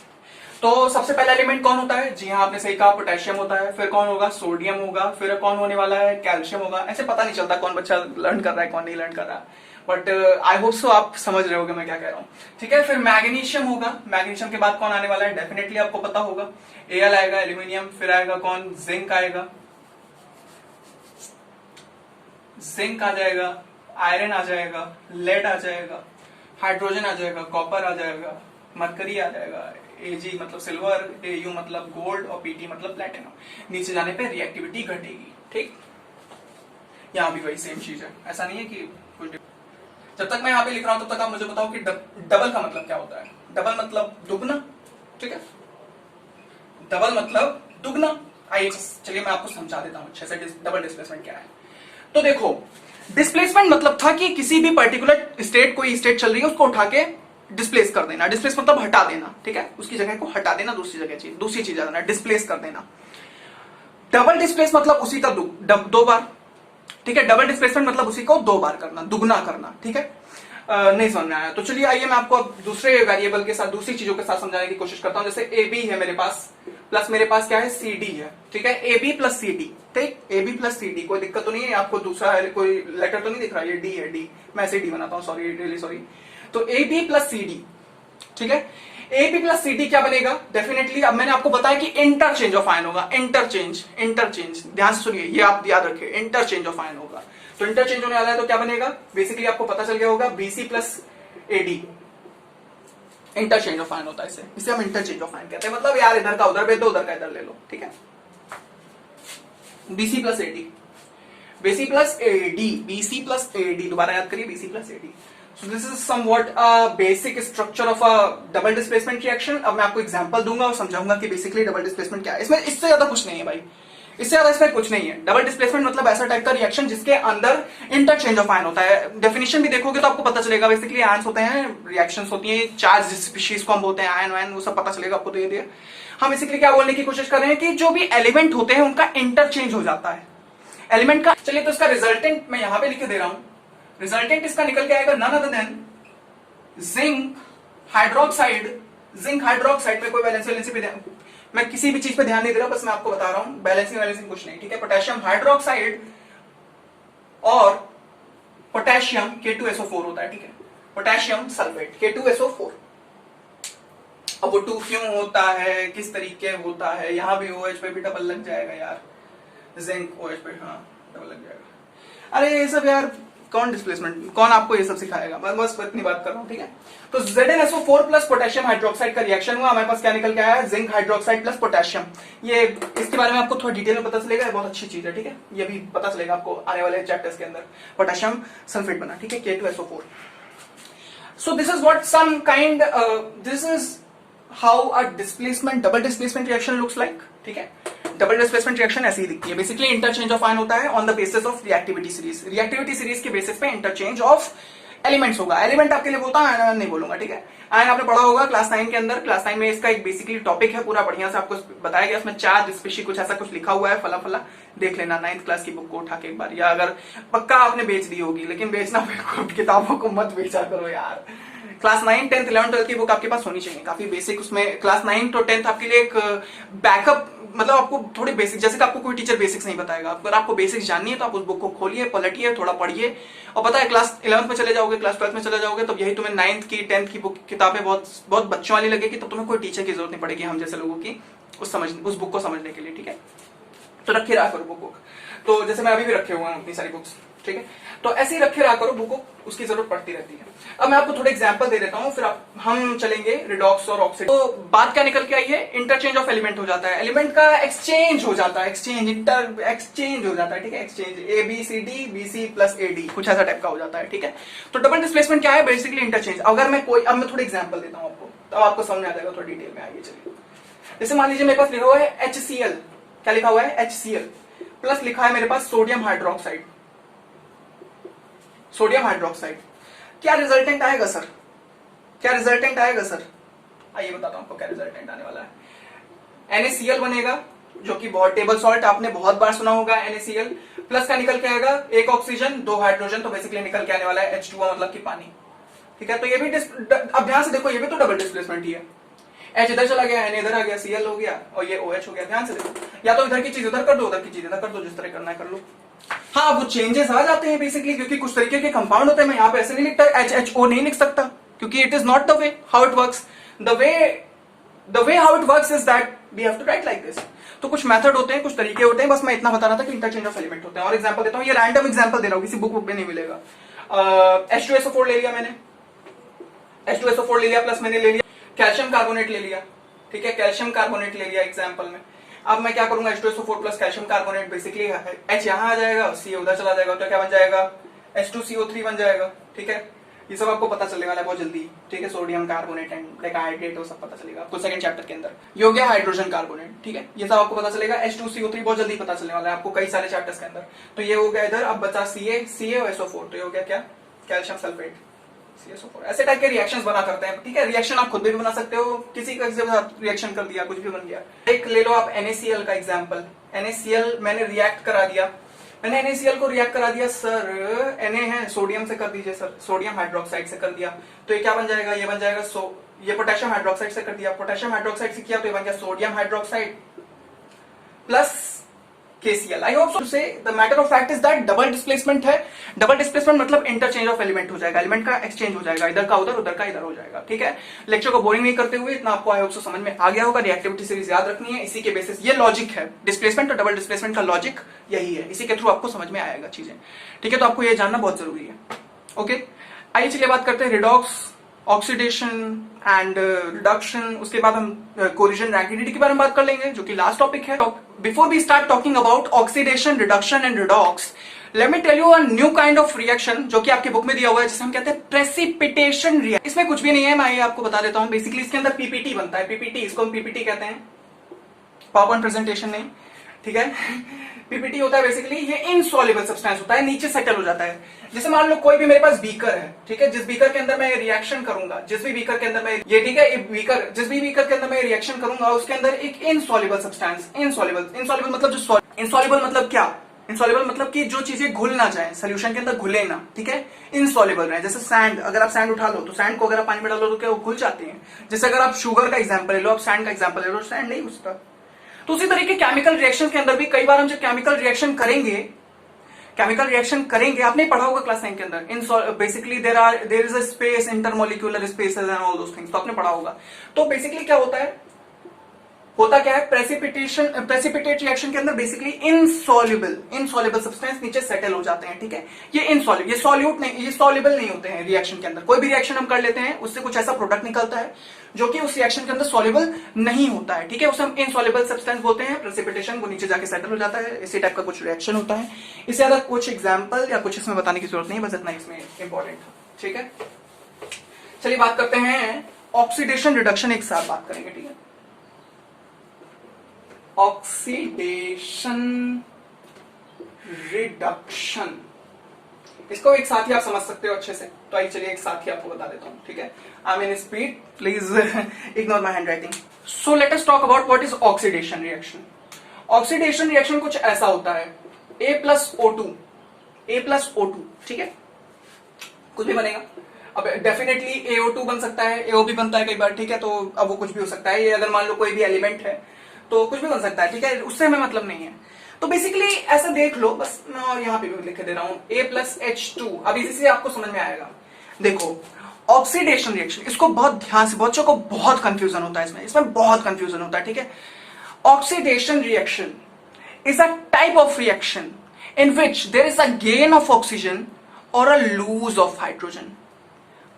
तो सबसे पहला एलिमेंट कौन होता है? जी हाँ, आपने सही कहा, पोटेशियम होता है। फिर कौन होगा? सोडियम होगा। फिर कौन होने वाला है? कैल्शियम होगा। ऐसे पता नहीं चलता कौन बच्चा लर्न कर रहा है कौन नहीं लर्न कर रहा है, बट आई होप सो आप समझ रहे होगे मैं क्या कह रहा हूँ, ठीक है। फिर मैग्नीशियम होगा। मैग्नीशियम के बाद कौन आने वाला है? डेफिनेटली आपको पता होगा, Al आएगा, एल्यूमिनियम। फिर आएगा कौन? जिंक आएगा, जिंक आ जाएगा, आयरन आ जाएगा, लेड आ जाएगा, हाइड्रोजन आ जाएगा, कॉपर आ जाएगा, मरकरी आ जाएगा, Ag मतलब सिल्वर, Au मतलब गोल्ड और Pt मतलब प्लैटिनम। नीचे जाने पे रिएक्टिविटी घटेगी, ठीक। यहाँ भी वही सेम चीज है, ऐसा नहीं है कि कुछ। जब तक मैं यहाँ पे लिख रहा हूं तब तक आप मुझे बताओ कि डबल का मतलब क्या होता है? डबल मतलब दुगना, ठीक है, डबल मतलब दुगना। आइए चलिए मैं आपको समझा देता हूं अच्छे से डबल डिस्प्लेसमेंट क्या है। तो देखो, डिस्प्लेसमेंट मतलब था कि किसी भी पर्टिकुलर स्टेट, कोई स्टेट चल रही है, उसको उठा के डिस्प्लेस कर देना। डिस्प्लेस मतलब हटा देना, ठीक है, उसकी जगह को हटा देना, दूसरी चीज आ जाना, डिस्प्लेस कर देना। डबल डिस्प्लेस मतलब उसी का दो बार, ठीक है। डबल डिस्प्लेसमेंट मतलब उसी को दो बार करना, दुगना करना, ठीक है। नहीं समझ में आया तो चलिए आइए मैं आपको दूसरे वेरिएबल के साथ, दूसरी चीजों के साथ समझाने की कोशिश करता हूं। जैसे ए बी है मेरे पास, प्लस मेरे पास क्या है? सी डी है, ठीक है। A B plus C D, ठीक, A B plus C D, कोई दिक्कत तो नहीं है आपको? दूसरा है, कोई लेटर तो नहीं दिख रहा? ये डी है, डी, मैं ऐसे डी बनाता हूँ, सॉरी, रियली सॉरी। तो A B plus C D, ठीक है। A B plus C D क्या बनेगा? डेफिनेटली अब मैंने आपको बताया कि इंटरचेंज ऑफ आयन होगा। इंटरचेंज ध्यान से सुनिए, ये आप याद रखिए, इंटरचेंज ऑफ आयन होगा। तो इंटरचेंज होने वाला है तो क्या बनेगा? बेसिकली आपको पता चल गया होगा, BC plus AD interchange of ion होता है। इसे हम इंटरचेंज ऑफ आयन कहते हैं। मतलब यार इधर का उधर भेज दो, उधर का इधर ले लो, ठीक है। BC plus AD, BC plus AD, BC plus AD, दोबारा याद करिए, BC plus AD. So this is somewhat a basic structure of a double displacement reaction। अब मैं आपको एग्जांपल दूंगा और समझाऊंगा कि बेसिकली डबल डिस्प्लेसमेंट क्या है। इसमें इससे ज्यादा कुछ नहीं है भाई, इससे ज्यादा इसमें कुछ नहीं है। डबल डिस्प्लेसमेंट मतलब ऐसा टाइप का रिएक्शन जिसके अंदर इंटरचेंज ऑफ आयन होता है। डेफिनेशन भी देखोगे तो आपको पता चलेगा, बेसिकली आयन्स होते हैं, रिएक्शंस होती हैं, चार्ज स्पीशीज को हम बोलते हैं आयन वायन, वो सब पता चलेगा आपको। तो ये हम बेसिकली क्या बोलने की कोशिश कर रहे हैं कि जो भी एलिमेंट होते हैं उनका इंटरचेंज हो जाता है एलिमेंट का। चलिए तो इसका रिजल्टेंट मैं यहां पे लिख के दे रहा हूं। रिजल्टेंट इसका निकल के आएगा none other than zinc hydroxide, zinc hydroxide में कोई वैलेंसी पे मैं किसी भी चीज पे ध्यान नहीं दे रहा, बस मैं आपको बता रहा हूं, बैलेंसिंग कुछ नहीं, ठीक है। पोटेशियम हाइड्रोक्साइड और पोटेशियम K2SO4 होता है, ठीक है। Potassium sulphate K2SO4। अब वो 2 क्यों होता है, किस तरीके होता है, यहां भी OH पे भी डबल लग जाएगा यार, जिंक OH पे हाँ डबल लग जाएगा। अरे ये सब यार कौन डिस्प्लेसमेंट, कौन आपको ये सब सिखाएगा, मैं बस इतनी बात कर रहा हूँ, ठीक है। तो ZnSO4 प्लस पोटेशियम हाइड्रोक्साइड का रिएक्शन हुआ, हमारे पास क्या निकल के आया है, जिंक हाइड्रोक्साइड प्लस पोटेशियम। ये इसके बारे में आपको थोड़ा डिटेल में पता चलेगा, बहुत अच्छी चीज है, ठीक है। ये भी पता चलेगा आपको आने वाले चैप्टर्स के अंदर। पोटेशियम सल्फेट बना, ठीक है, K2SO4। So this is what some kind, this is how a displacement, double displacement reaction looks like, ठीक है। डबल डिस्प्लेसमेंट रिएक्शन ऐसी ही दिखती है, बेसिकली इंटरचेंज ऑफ आयन होता है on the basis of reactivity series. Reactivity series के basis पे interchange of elements होगा। एलिमेंट आपके लिए बोलता है, आयन नहीं बोलूंगा, ठीक है। आयन आपने पढ़ा होगा क्लास 9 के अंदर, क्लास 9 में इसका एक बेसिकली टॉपिक है, पूरा बढ़िया से आपको बताया गया, उसमें 4 स्पेशी कुछ ऐसा कुछ लिखा हुआ है, फला फला देख लेना 9th क्लास की बुक को उठा के एक बार, या अगर पक्का आपने बेच दी होगी, लेकिन बेचना किताबों को मत बेचा करो यार। क्लास 9, 10th, 11th, 12th की बुक आपके पास होनी चाहिए, काफी बेसिक। उसमें क्लास 9 तो 10th आपके लिए एक बैकअप, मतलब आपको थोड़ी बेसिक, जैसे कि आपको कोई टीचर बेसिक्स नहीं बताएगा, अगर आपको बेसिक्स जाननी है तो आप उस बुक को खोलिए, पलटिए, थोड़ा पढ़िए, और पता है क्लास 11th में चले जाओगे, क्लास 12th में चले जाओगे, तब यही तुम्हें 9th की 10th की बुक किताबें बहुत बच्चों वाली लगेगी, तब तुम्हें कोई टीचर की जरूरत नहीं पड़ेगी हम जैसे लोगों की उस बुक को समझने के लिए, ठीक है। तो रखे रहा करो बुक। तो जैसे मैं अभी भी रखे हुए हैं अपनी सारी बुक्स, ठीक है। तो ऐसे ही रखे रहा करो बुक को, उसकी जरूरत पड़ती रहती है। अब मैं आपको थोड़े एग्जांपल दे देता हूं, फिर हम चलेंगे रिडॉक्स और ऑक्सीडेशन। तो बात क्या निकल के आई है, इंटरचेंज ऑफ एलिमेंट हो जाता है, एलिमेंट का एक्सचेंज हो जाता है, एक्सचेंज हो जाता है, ठीक है। Exchange ABCD BC plus AD कुछ ऐसा टाइप का हो जाता है, ठीक है। तो डबल डिस्प्लेसमेंट क्या है, बेसिकली इंटरचेंज। अगर मैं थोड़े एग्जाम्पल देता हूं आपको, तब आपको समझ में आ जाएगा, थोड़ा डिटेल में आइए चलिए। जैसे मान लीजिए मेरे पास लिखा हुआ है HCl, क्या लिखा हुआ है HCl, प्लस लिखा है मेरे पास सोडियम हाइड्रोक्साइड, क्या रिजल्टेंट आएगा सर, आइए बताता हूं आपको क्या रिजल्टेंट आने वाला है। NaCl बनेगा, जो कि बहुत टेबल सॉल्ट आपने बहुत बार सुना होगा, NaCl प्लस का निकल के आएगा, एक ऑक्सीजन 2 हाइड्रोजन, तो बेसिकली निकल के आने वाला है H2O, मतलब कि पानी, ठीक है। तो ये भी अब ध्यान से देखो, ये भी तो डबल डिस्प्लेसमेंट ही है, H इधर चला गया, N इधर आ गया, Cl हो गया, और ये OH हो गया। ध्यान से देखो, या तो इधर की चीज उधर कर दो, उधर की चीज इधर कर दो, जिस तरह करना है कर लो। हाँ, वो चेंजेस आ जाते हैं बेसिकली, क्योंकि कुछ तरीके के कंपाउंड होते हैं। मैं यहाँ पे ऐसे नहीं लिखता HHO नहीं लिख सकता, क्योंकि it is not the way how it works. The way how it works is that we have to write like this. तो कुछ मेथड होते हैं, कुछ तरीके होते हैं, बस मैं इतना बता रहा था कि इंटरचेंज ऑफ एलिमेंट होते हैं। और एग्जांपल देता हूँ, ये रैंडम एग्जांपल दे रहा हूँ, किसी बुक में नहीं मिलेगा। H2SO4 ले लिया मैंने, H2SO4 ले लिया, प्लस मैंने ले लिया कैल्शियम कार्बोनेट ले लिया, ठीक है, कैल्शियम कार्बोनेट ले लिया एग्जांपल में। अब मैं क्या करूंगा, H2SO4 plus calcium carbonate, basically H यहां आ जाएगा, C उधर चला जाएगा, तो क्या बन जाएगा, H2CO3 बन जाएगा, ठीक है। ये सब आपको पता चलने वाला है बहुत जल्दी, ठीक है। सोडियम कार्बोनेट एंड डाइहाइड्रेट, वो सब पता चलेगा आपको सेकंड चैप्टर के अंदर। ये हो गया हाइड्रोजन कार्बोनेट, ठीक है, ये सब आपको पता चलेगा। H2CO3 बहुत जल्दी पता चलने वाला है आपको कई सारे चैप्टर्स के अंदर। तो ये हो गया इधर, अब बचा Ca और SO4, तो ये हो गया क्या, कैल्शियम सल्फेट, CSO4। ऐसे टाइप के रिएक्शंस बना करते हैं, ठीक है। रिएक्शन आप खुद भी बना सकते हो, किसी का रिएक्शन कर दिया, कुछ भी बन गया। एक ले लो आप NaCl का एग्जांपल, NaCl मैंने रिएक्ट करा दिया, मैंने NaCl को रिएक्ट करा दिया, सर Na है, सोडियम से कर दीजिए सर, सोडियम हाइड्रोक्साइड से कर दिया, तो ये क्या बन जाएगा, ये बन जाएगा ये पोटेशियम हाइड्रोक्साइड से कर दिया, पोटेशियम हाइड्रोक्साइड से किया तो ये बन गया sodium hydroxide plus KCl। I hope so to say the matter of fact is that double displacement है। डबल डिस्प्लेसमेंट मतलब इंटरचेंज ऑफ एलिमेंट हो जाएगा, एलिमेंट का एक्सचेंज हो जाएगा, इधर का उधर, उधर का इधर हो जाएगा, ठीक है। लेक्चर को बोरिंग नहीं करते हुए इतना आपको आई होप सो समझ में आ गया होगा। रिएक्टिविटी सीरीज याद रखनी है, इसी के बेसिस ये लॉजिक है, डिस्प्लेसमेंट और डबल डिस्प्लेसमेंट का लॉजिक यही है, इसी के थ्रू आपको समझ में आएगा चीजें, ठीक है। तो आपको ये जानना बहुत जरूरी है, ओके। आइए चलिए बात करते हैं रिडॉक्स, ऑक्सीडेशन एंड रिडक्शन, उसके बाद हम कोलिजन रैंकिडिटी के बारे में बात कर लेंगे, जो कि लास्ट टॉपिक है। Before we start talking about oxidation, reduction and redox, let me tell you a new kind of reaction, जो कि आपके बुक में दिया हुआ है, जिसे हम कहते हैं प्रेसिपिटेशन रिएक्शन। इसमें कुछ भी नहीं है, मैं ये आपको बता देता हूं। बेसिकली इसके अंदर पीपीटी बनता है, पीपीटी, इसको हम पीपीटी कहते हैं, पावरपॉइंट प्रेजेंटेशन नहीं, ठीक है। पीपीटी होता है बेसिकली, ये इनसॉल्युबल सब्सटेंस होता है, नीचे सेटल हो जाता है। जैसे मान लो कोई भी मेरे पास बीकर है, ठीक है, जिस बीकर के अंदर मैं रिएक्शन करूंगा, जिस भी बीकर के अंदर मैं ये, ठीक है, बीकर, जिस भी बीकर के अंदर मैं रिएक्शन करूंगा, उसके अंदर एक इनसॉल्युबल सब्सटेंस, इनसॉल्युबल मतलब जो इनसॉल्युबल मतलब क्या, इनसॉल्युबल मतलब कि जो चीजें घुल ना जाए, सोल्यूशन के अंदर घुले ना, ठीक है, इनसॉल्युबल रहे। जैसे सैंड, अगर आप सैंड उठा लो तो सैंड को अगर आप पानी में डालो तो क्या वो घुल जाती है। जैसे अगर आप शुगर का एग्जांपल ले लो, आप सैंड का एग्जांपल ले लो, सैंड नहीं घुसता। तो उसी तरीके केमिकल रिएक्शन के अंदर भी कई बार हम जब केमिकल रिएक्शन करेंगे, आपने पढ़ा होगा क्लास 9 के अंदर, in basically there is a space, intermolecular spaces and all those things, तो आपने पढ़ा होगा। तो बेसिकली क्या होता क्या है, प्रेसिपिटेट रिएक्शन के अंदर बेसिकली इनसॉल्युबल सब्सटेंस नीचे सेटल हो जाते हैं, ठीक है। ये सॉल्यूट नहीं, ये सॉल्युबल नहीं होते हैं रिएक्शन के अंदर। कोई भी रिएक्शन हम कर लेते हैं, उससे कुछ ऐसा प्रोडक्ट निकलता है जो कि उस रिएक्शन के अंदर सॉल्युबल नहीं होता है, ठीक है, उसे हम इनसॉल्युबल सब्सटेंस बोलते हैं। प्रेसिपिटेशन वो नीचे जाके सेटल हो जाता है, इसी टाइप का कुछ रिएक्शन होता है। इससे ज्यादा कुछ एग्जाम्पल या कुछ इसमें बताने की जरूरत नहीं, बस इतना इसमें इंपॉर्टेंट था, ठीक है। चलिए बात करते हैं ऑक्सीडेशन रिडक्शन, एक साथ बात करेंगे, ठीक है। ऑक्सीडेशन रिडक्शन, इसको एक साथ ही आप समझ सकते हो अच्छे से, तो आइए चलिए एक साथ ही आपको बता देता हूं, ठीक है। I mean speed, please ignore my hand writing. So let us talk about what is oxidation reaction. Oxidation reaction कुछ ऐसा होता है, A+O2, ठीक है, कुछ भी बनेगा। अब डेफिनेटली AO2 बन सकता है, AO भी बनता है कई बार, ठीक है, तो अब वो कुछ भी हो सकता है। ये अगर मान लो कोई भी एलिमेंट है तो कुछ भी बन सकता है, ठीक है, उससे हमें मतलब नहीं है। तो बेसिकली ऐसा देख लो, बस मैं और यहां पे भी लिख के दे रहा हूं A+H2। अब इसी से आपको समझ में आएगा। देखो ऑक्सीडेशन रिएक्शन, इसको बहुत ध्यान से, बच्चों को बहुत कंफ्यूजन होता है इसमें बहुत कंफ्यूजन होता है, ठीक है। Oxidation reaction is a type of reaction in which there is a gain of oxygen or a lose of hydrogen.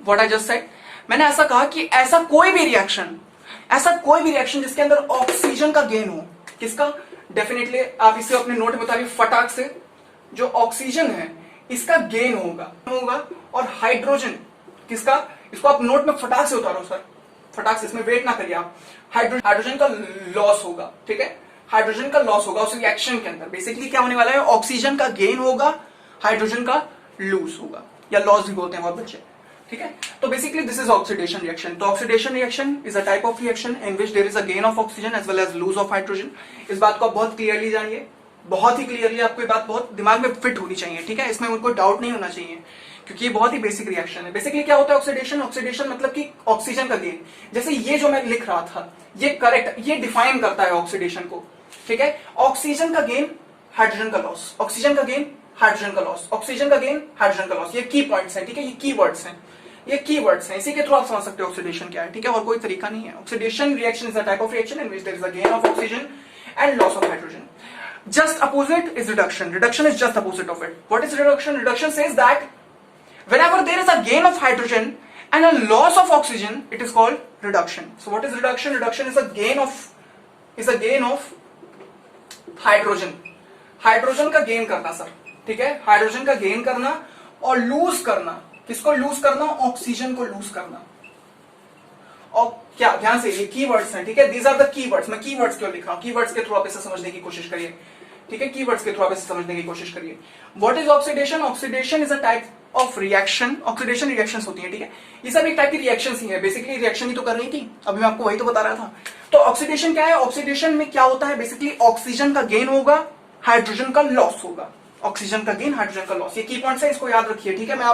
What I just said, मैंने ऐसा कहा कि ऐसा कोई भी रिएक्शन जिसके अंदर ऑक्सीजन का गेन हो, किसका, डेफिनेटली आप इसे अपने नोट में बता, फटाक से, जो ऑक्सीजन है इसका गेन होगा और हाइड्रोजन किसका, इसको आप नोट में फटाक से उतारो सर, फटाक से, इसमें वेट ना करिए आप। हाइड्रोजन का लॉस होगा, ठीक है, हाइड्रोजन का लॉस होगा उस रिएक्शन के अंदर। बेसिकली क्या होने वाला है, ऑक्सीजन का गेन होगा, हाइड्रोजन का लूज होगा, या लॉस भी बोलते हैं बहुत बच्चे, ठीक है। तो basically this is oxidation reaction. तो oxidation reaction is a type of reaction in which there is a gain of oxygen as well as lose of hydrogen. इस बात को आप बहुत क्लियरली जानिए, बहुत ही क्लियरली, आपको ये बात बहुत दिमाग में फिट होनी चाहिए, ठीक है, इसमें कोई डाउट नहीं होना चाहिए, क्योंकि ये बहुत ही बेसिक रिएक्शन है। बेसिकली क्या होता है ऑक्सीडेशन मतलब कि ऑक्सीजन का गेन। जैसे ये जो मैं लिख रहा था, ये करेक्ट, ये डिफाइन करता है ऑक्सीडेशन को, ठीक है। ऑक्सीजन का गेन, हाइड्रोजन का लॉस, ऑक्सीजन का गेन, हाइड्रोजन का लॉस, ऑक्सीजन का गेन, हाइड्रोजन का लॉस, ये की पॉइंट्स हैं, ठीक है, ये कीवर्ड्स हैं, इसी के थ्रू आप समझ सकते हो ऑक्सीडेशन क्या है, ठीक है, और कोई तरीका नहीं है। Oxidation reaction is a type of reaction in which there is a gain of oxygen and loss of hydrogen. Just opposite is reduction. Reduction is just opposite of it. What is reduction? Reduction says that whenever there is a gain of hydrogen and a loss of oxygen, it is called reduction. So what is reduction? Reduction is a gain of hydrogen. Hydrogen का gain करना sir, ठीक है, hydrogen का gain करना और loose करना, किसको loose करना, ऑक्सीजन को लूज करना। और क्या, ध्यान से, ये कीवर्ड्स हैं, ठीक है, दीज आर द कीवर्ड्स। मैं कीवर्ड्स क्यों लिख रहा हूं, कीवर्ड्स के थ्रू आप इसे समझने की कोशिश करिए, ठीक है, कीवर्ड्स के थ्रू आप इसे समझने की कोशिश करिए। What is oxidation? Oxidation is a type of reaction. Oxidation reactions होती है, ठीक है, ये सब एक टाइप की रिएक्शंस ही है, बेसिकली रिएक्शन ही तो कर रही थी, अभी मैं आपको वही तो बता रहा था। तो ऑक्सीडेशन क्या है, ऑक्सीडेशन में क्या होता है, बेसिकली ऑक्सीजन का गेन होगा, हाइड्रोजन का लॉस होगा, ऑक्सीजन का गेन, हाइड्रोजन का लॉस, ये की पॉइंट्स है, इसको याद रखिए, ठीक है। मैं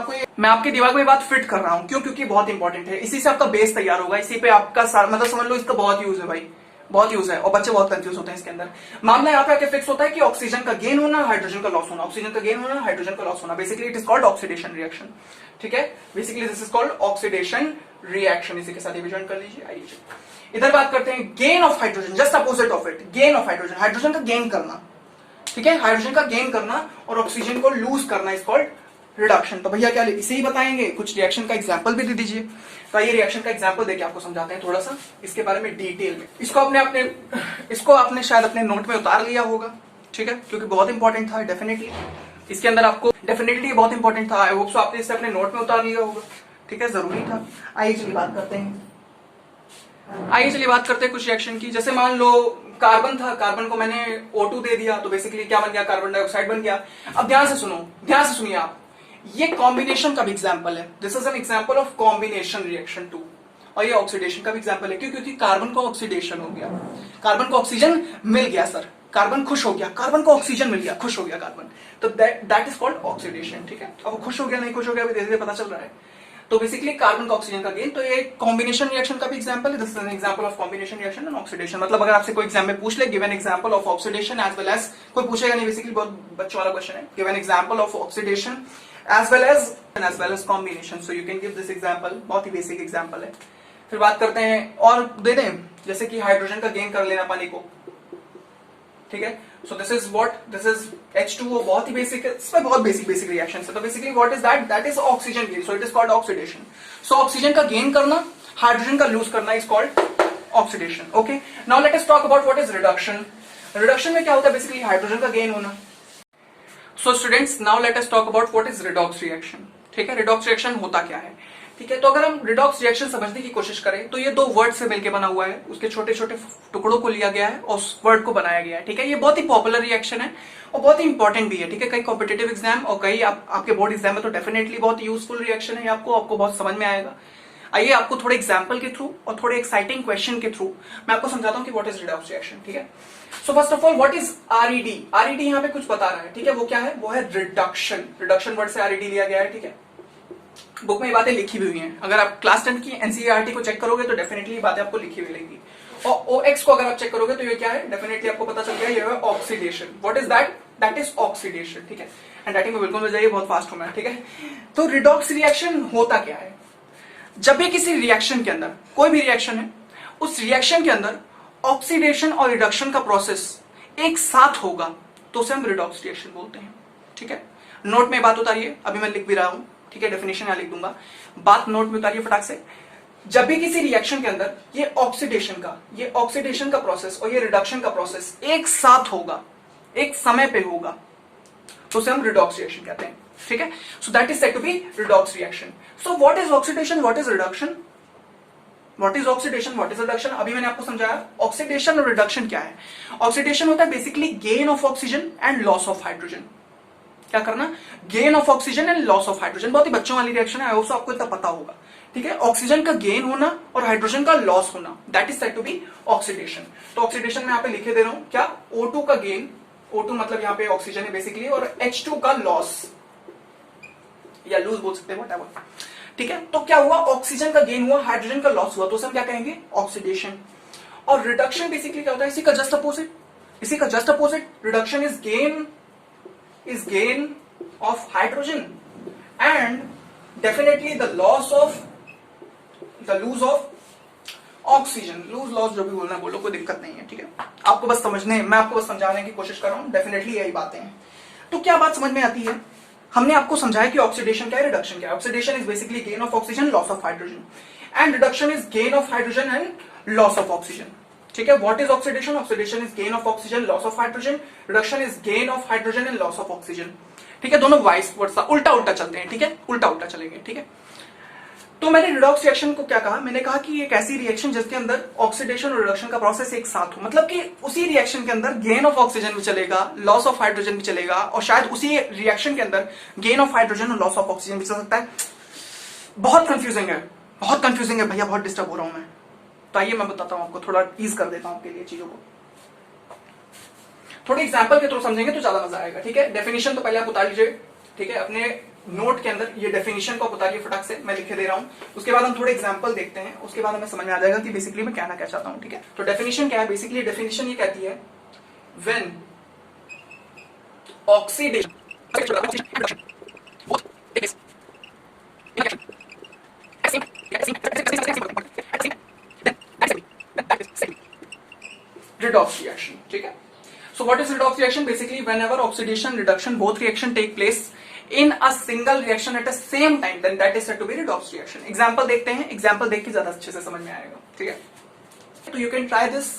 आपके दिमाग में बात फिट कर रहा हूं, क्यों, क्योंकि बहुत इंपॉर्टेंट है, इसी से आपका बेस तैयार होगा, इसी पे आपका मतलब समझ लो, इसका बहुत यूज है भाई, बहुत यूज है, और बच्चे बहुत कंफ्यूज होते हैं इसके अंदर। मामला यहाँ पे आके फिक्स होता है कि ऑक्सीजन का गेन होना, हाइड्रोजन का लॉस होना, ऑक्सीजन का गेन होना, हाइड्रोजन का लॉस होना, basically it is called oxidation reaction, ठीक है, basically this is called oxidation reaction. इसी के साथ ये भी ज्वाइन कर लीजिए। आइए इधर बात करते हैं gain of hydrogen, just opposite of it, gain of hydrogen, hydrogen का गेन करना, ठीक है, हाइड्रोजन का गेन करना और ऑक्सीजन को लूज करना इज कॉल्ड रिडक्शन। तो भैया क्या इसे ही बताएंगे, कुछ रिएक्शन का एग्जांपल भी दे दीजिए। तो ये रिएक्शन का एग्जांपल देके आपको समझाते हैं थोड़ा सा इसके बारे में डिटेल में। इसको आपने शायद अपने नोट में उतार लिया होगा, ठीक है, क्योंकि बहुत इंपॉर्टेंट था, डेफिनेटली इसके अंदर आपको, डेफिनेटली बहुत इंपॉर्टेंट था, आई होप सो आपने इसे अपने नोट में उतार लिया होगा, ठीक है, जरूरी था। आइए चलिए बात करते हैं कुछ रिएक्शन की। जैसे मान लो कार्बन था, कार्बन को मैंने O2 दे दिया, तो बेसिकली क्या बन गया, कार्बन डाइऑक्साइड बन गया। अब ध्यान से सुनिए आप, ये कॉम्बिनेशन का भी एग्जांपल है, this is an example of combination reaction 2, और ये ऑक्सीडेशन का भी एग्जांपल है, क्योंकि कार्बन को ऑक्सीडेशन हो गया, कार्बन को ऑक्सीजन मिल गया सर, कार्बन खुश हो गया, कार्बन को ऑक्सीजन मिल गया, खुश हो गया कार्बन, तो दैट इज कॉल्ड ऑक्सीडेशन, ठीक है। अब खुश हो गया नहीं खुश हो गया अभी धीरे धीरे पता चल रहा है। तो बेसिकली कार्बन का ऑक्सीजन का गेन, तो ये कॉम्बिनेशन रिएक्शन का भी एग्जांपल है। This is an example of combination reaction and oxidation. मतलब अगर आपसे कोई एग्जाम में पूछ ले, give an example of oxidation as well as, कोई पूछेगा नहीं, बेसिकली बहुत बच्चों वाला क्वेश्चन है, give an example of oxidation as well as combination, so you can give this example, बहुत ही बेसिक एग्जांपल है। फिर बात करते हैं और दे दें, जैसे कि हाइड्रोजन का गेन कर लेना पानी को, ठीक है। So this is what, this is H2O, बहुत ही बेसिक है, इसमें बहुत बेसिक रिएक्शन है। तो basically what is that, that is oxygen gain, so it is called oxidation. So oxygen का गेन करना, हाइड्रोजन का लूज करना is called oxidation. Okay, now let us talk about what is reduction. Reduction में क्या होता है, basically hydrogen का gain होना। सो students, now let us talk about what is redox reaction, ठीक है। रिडॉक्स रिएक्शन होता क्या है, ठीक है। तो अगर हम रिडॉक्स रिएक्शन समझने की कोशिश करें तो ये दो वर्ड से मिलकर बना हुआ है, उसके छोटे छोटे टुकड़ों को लिया गया है और उस वर्ड को बनाया गया है, ठीक है। ये बहुत ही पॉपुलर रिएक्शन है और बहुत ही इंपॉर्टेंट भी है, ठीक है। कई कॉम्पिटेटिव एग्जाम और कई आपके बोर्ड एग्जाम में तो डेफिनेटली बहुत यूजफुल रिएक्शन है, आपको बहुत समझ में आएगा। आइए आपको थोड़े एग्जाम्पल के थ्रू और थोड़े एक्साइटिंग क्वेश्चन के थ्रू मैं आपको समझाता हूँ कि व्हाट इज रिडॉक्स रिएक्शन, ठीक है। So first of all what is RED. RED यहाँ पे कुछ बता रहा है, ठीक है। वो क्या है, वो है रिडक्शन। रिडक्शन वर्ड से आरईडी लिया गया है, ठीक है। बुक में ये बातें लिखी भी हुई हैं, अगर आप क्लास 10 की एनसीईआरटी को चेक करोगे तो डेफिनेटली ये बातें आपको लिखी हुई मिलेंगी। और ओएक्स को अगर आप चेक करोगे तो ये क्या है, डेफिनेटली आपको पता चल गया, ये है oxidation. What is that, that is oxidation, ठीक है। एंड राइटिंग में बिल्कुल मिल जाइए, बहुत फास्ट हूं मैं, ठीक है। तो रिडॉक्स रिएक्शन होता क्या है, जब भी किसी रिएक्शन के अंदर, कोई भी रिएक्शन है, उस रिएक्शन के अंदर ऑक्सीडेशन और रिडक्शन का प्रोसेस एक साथ होगा तो उसे हम रिडॉक्स रिएक्शन बोलते हैं, ठीक है। नोट में बात उतारिए, अभी मैं लिख भी रहा हूं, ठीक है। डेफिनेशन यहां लिख दूंगा, बात नोट में उतारिए फटाक से। जब भी किसी रिएक्शन के अंदर ये ऑक्सीडेशन का प्रोसेस और ये रिडक्शन का प्रोसेस एक साथ होगा, एक समय पे होगा, तो उसे हम रिडॉक्स रिएक्शन कहते हैं, ठीक है। So that is said to be redox reaction. So what is oxidation, what is reduction, what is oxidation, what is reduction. अभी मैंने आपको समझाया ऑक्सीडेशन और रिडक्शन क्या है। ऑक्सीडेशन होता है basically gain of oxygen and loss of hydrogen. क्या करना, gain of oxygen and loss of hydrogen. बहुत ही बच्चों वाली रिएक्शन है, आई आपको इतना पता होगा, ठीक है। ऑक्सीजन का गेन होना और हाइड्रोजन का लॉस होना, that is said to be oxidation. तो ऑक्सीडेशन में यहाँ पे लिखे दे रहा हूं, क्या, O2 का गेन, O2 मतलब यहाँ पे ऑक्सीजन है बेसिकली, और H2 का लॉस या लूज बोल सकते हैं, व्हाटएवर, ठीक है। तो क्या हुआ, ऑक्सीजन का गेन हुआ, हाइड्रोजन का लॉस हुआ, तो उसे हम क्या कहेंगे, ऑक्सीडेशन। और रिडक्शन बेसिकली क्या होता है, इसी का just opposite. Reduction is gain of hydrogen and definitely the lose of oxygen, lose loss जो भी बोलना बोलो, कोई दिक्कत नहीं है, ठीक है। आपको बस समझने, मैं आपको बस समझाने की कोशिश कर रहा हूं, डेफिनेटली यही बातें हैं। तो क्या बात समझ में आती है, हमने आपको समझाया कि ऑक्सीडेशन क्या है, रिडक्शन क्या है। Oxidation is basically gain of oxygen, loss of hydrogen, and reduction is gain of hydrogen and loss of oxygen, ठीक है। What is oxidation, oxidation is gain of oxygen, loss of hydrogen, reduction is gain of hydrogen and loss of oxygen, ठीक है। दोनों vice versa, उल्टा चलते हैं, ठीक है, उल्टा चलेंगे, ठीक है। तो मैंने रिडॉक्स रिएक्शन को क्या कहा, मैंने कहा कि एक ऐसी रिएक्शन जिसके अंदर ऑक्सीडेशन और रिडक्शन का प्रोसेस एक साथ हो, मतलब कि उसी रिएक्शन के अंदर गेन ऑफ ऑक्सीजन भी चलेगा, लॉस ऑफ हाइड्रोजन भी चलेगा, और शायद उसी रिएक्शन के अंदर गेन ऑफ हाइड्रोजन और लॉस ऑफ ऑक्सीजन भी चल सकता है। बहुत कंफ्यूजिंग है भैया, बहुत डिस्टर्ब हो रहा हूं मैं। तो आइए मैं बताता हूं आपको, थोड़ा ईज कर देता हूं आपके लिए चीजों को, थोड़े एग्जांपल के थ्रू समझेंगे तो ज्यादा मजा आएगा, ठीक है। डेफिनेशन तो पहले आप उतार लीजिए, ठीक है, अपने नोट के अंदर ये डेफिनेशन को उतारिए फटाक से, मैं लिखे दे रहा हूं। उसके बाद हम थोड़े एग्जांपल देखते हैं, उसके बाद हमें समझ में आ जाएगा कि बेसिकली मैं कहना क्या चाहता हूं, ठीक है। तो डेफिनेशन क्या है, बेसिकली डेफिनेशन ये कहती है, व्हेन ऑक्सीडेशन redox reaction, ठीक है। So what is redox reaction? Basically whenever oxidation reduction both reaction take place in a single reaction at the same time, then that is said to be redox reaction. Example देखते हैं, example देख के ज्यादा अच्छे से समझ में आएगा, ठीक है। तो you can try this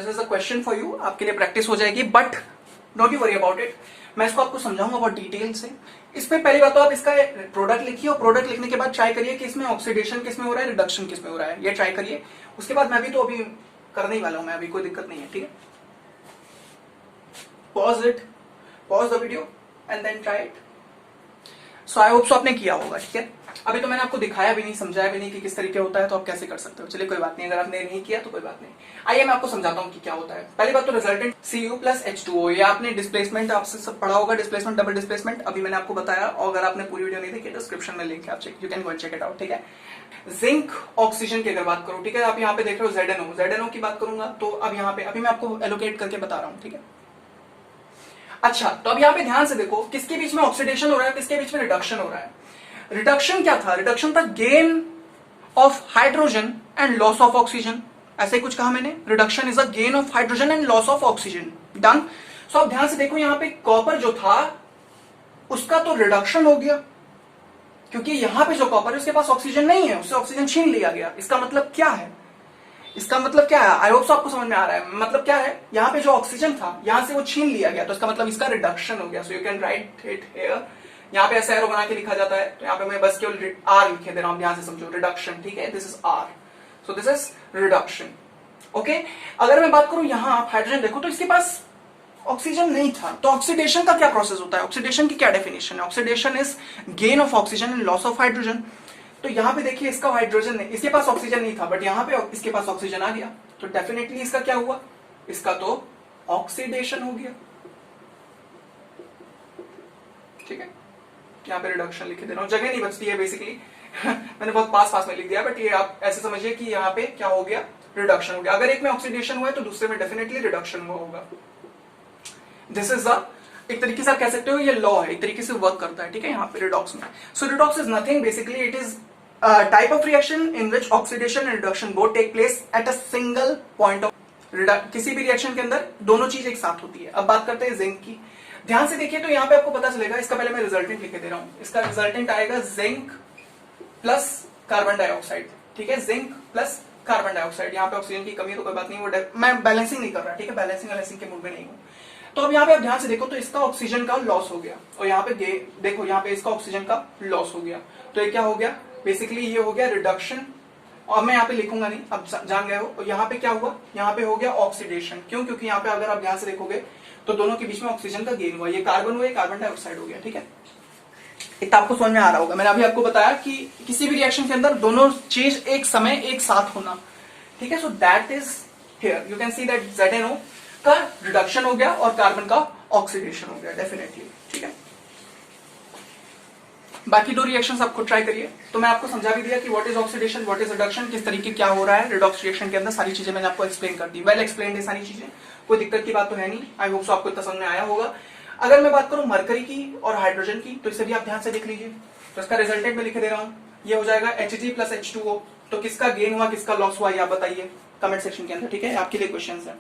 is a question for you, आपके लिए प्रैक्टिस हो जाएगी, but don't you worry about it, मैं इसको आपको समझाऊंगा बहुत डिटेल से। इस पे पहली बात तो आप इसका प्रोडक्ट लिखिए, और प्रोडक्ट लिखने के बाद ट्राई करिए कि इसमें ऑक्सीडेशन किस में हो रहा है, रिडक्शन किस में हो रहा है, ये ट्राई करिए। उसके बाद मैं भी तो अभी करने ही वाला हूं, मैं अभी कोई दिक्कत नहीं है, ठीक है। pause the video and then try it. So I hope so आपने किया होगा, ठीक है। अभी तो मैंने आपको दिखाया भी नहीं, समझाया भी नहीं कि किस तरीके होता है, तो आप कैसे कर सकते हो। चलिए कोई बात नहीं, अगर आपने नहीं किया तो कोई बात नहीं। आइए मैं आपको समझाता हूँ कि क्या होता है। पहली बात तो रिजल्टेंट Cu प्लस H2O, ये आपने डिस्प्लेसमेंट आपसे सब पढ़ा होगा, डिस्प्लेसमेंट डबल डिस्प्लेसमेंट अभी मैंने आपको बताया, और अगर आपने पूरी वीडियो नहीं देखी डिस्क्रिप्शन में लिंक है, आप you can go and check it out, ठीक है। जिंक ऑक्सीजन की अगर बात करूं, ठीक है, आप यहाँ पे देख रहे हो ZnO की बात करूंगा, तो अब यहाँ पे अभी मैं आपको एलोकेट करके बता रहा हूँ, ठीक है। अच्छा, तो अब यहाँ पे ध्यान से देखो, किसके बीच में ऑक्सीडेशन हो रहा है, किसके बीच में रिडक्शन हो रहा है। रिडक्शन क्या था, रिडक्शन था gain of hydrogen and loss of oxygen, ऐसे ही कुछ कहा मैंने। Reduction is a gain of hydrogen and loss of oxygen, done. सो अब ध्यान से देखो, यहां पे कॉपर जो था उसका तो रिडक्शन हो गया, क्योंकि यहां पे जो कॉपर है उसके पास ऑक्सीजन नहीं है, उससे ऑक्सीजन छीन लिया गया। इसका मतलब क्या है, इसका मतलब क्या है, आई होप सो आपको समझ में आ रहा है। मतलब क्या है, यहां पे जो ऑक्सीजन था यहां से वो छीन लिया गया, तो इसका मतलब इसका रिडक्शन हो गया। सो you can write it here, यहाँ पे ऐसा एरो बना के लिखा जाता है, तो यहाँ पे मैं बस केवल आर लिखे दे रहा हूं, ध्यान से समझो, रिडक्शन, ठीक है, this is R, so this is reduction, okay. अगर मैं बात करूं यहां आप हाइड्रोजन देखो, तो इसके पास ऑक्सीजन नहीं था, तो ऑक्सीडेशन का क्या प्रोसेस होता है, ऑक्सीडेशन की क्या डेफिनेशन है, oxidation is gain of oxygen and loss of hydrogen. तो यहां पे देखिए, इसका हाइड्रोजन नहीं, इसके पास ऑक्सीजन नहीं था, बट यहां पे इसके पास ऑक्सीजन आ गया, तो डेफिनेटली इसका क्या हुआ, इसका तो ऑक्सीडेशन हो गया, ठीक है। यहाँ पे रिडक्शन लिख दे रहा हूं, जगह नहीं बचती है बेसिकली मैंने बहुत पास में लिख दिया, बट ये आप ऐसे समझिए कि यहाँ पे क्या हो गया, रिडक्शन हो गया। अगर एक में ऑक्सीडेशन हुआ है तो दूसरे में डेफिनेटली रिडक्शन हुआ होगा। दिस इज एक तरीके से आप कह सकते हो ये लॉ है, एक तरीके से वर्क करता है, ठीक है, यहाँ पे रिडॉक्स में। So redox is nothing, basically it is type of reaction in which oxidation and reduction both take place at a single point of. किसी भी रिएक्शन के अंदर दोनों चीज एक साथ होती है। अब बात करते हैं जिंक की, ध्यान से देखिए, तो यहाँ पे आपको पता चलेगा, इसका पहले मैं रिजल्टेंट लिख दे रहा हूं, इसका रिजल्टेंट आएगा जिंक प्लस कार्बन डाइऑक्साइड, ठीक है, जिंक प्लस कार्बन डाइऑक्साइड। यहाँ पे ऑक्सीजन की कमी है तो कोई बात नहीं, वो मैं बैलेंसिंग नहीं कर रहा, ठीक है, बैलेंसिंग के मूड में नहीं हूं। तो अब यहाँ पे आप ध्यान से देखो, तो इसका ऑक्सीजन का लॉस हो गया, और यहाँ पे देखो, यहाँ पे इसका ऑक्सीजन का लॉस हो गया, तो ये क्या हो गया, बेसिकली ये हो गया रिडक्शन। और मैं यहाँ पे लिखूंगा नहीं, अब जान गए हो। यहाँ पे क्या हुआ, यहाँ पे हो गया ऑक्सीडेशन, क्यों, क्योंकि यहाँ पे अगर आप ध्यान से देखोगे तो दोनों के बीच में ऑक्सीजन का गेन हुआ, ये कार्बन हुआ, ये कार्बन डाइऑक्साइड हो गया, ठीक है। इतना आपको समझ में आ रहा होगा। मैंने अभी आपको बताया कि किसी भी रिएक्शन के अंदर दोनों चीज एक समय एक साथ होना, ठीक है। So that is here, you can see that ZnO का रिडक्शन हो गया और कार्बन का ऑक्सीडेशन हो गया, डेफिनेटली, ठीक है। बाकी दो रिएक्शंस आप खुद ट्राई करिए। तो मैं आपको समझा भी दिया कि what is oxidation, what is reduction, किस तरीके क्या हो रहा है रिडॉक्स रिएक्शन के अंदर, सारी चीजें मैंने आपको एक्सप्लेन कर दी, वेल एक्सप्लेन है सारी चीजें, कोई दिक्कत की बात तो है नहीं। आई होप सो आपको इतना समझ में आया होगा। अगर मैं बात करूं मरकरी की और हाइड्रोजन की, तो इसे भी आप ध्यान से देख लीजिए। तो इसका रिजल्टेंट में लिख दे रहा हूं, ये हो जाएगा Hg प्लस H2O। तो किसका गेन हुआ, किसका लॉस हुआ, ये आप बताइए कमेंट सेक्शन के अंदर, ठीक है, आपके लिए क्वेश्चन है।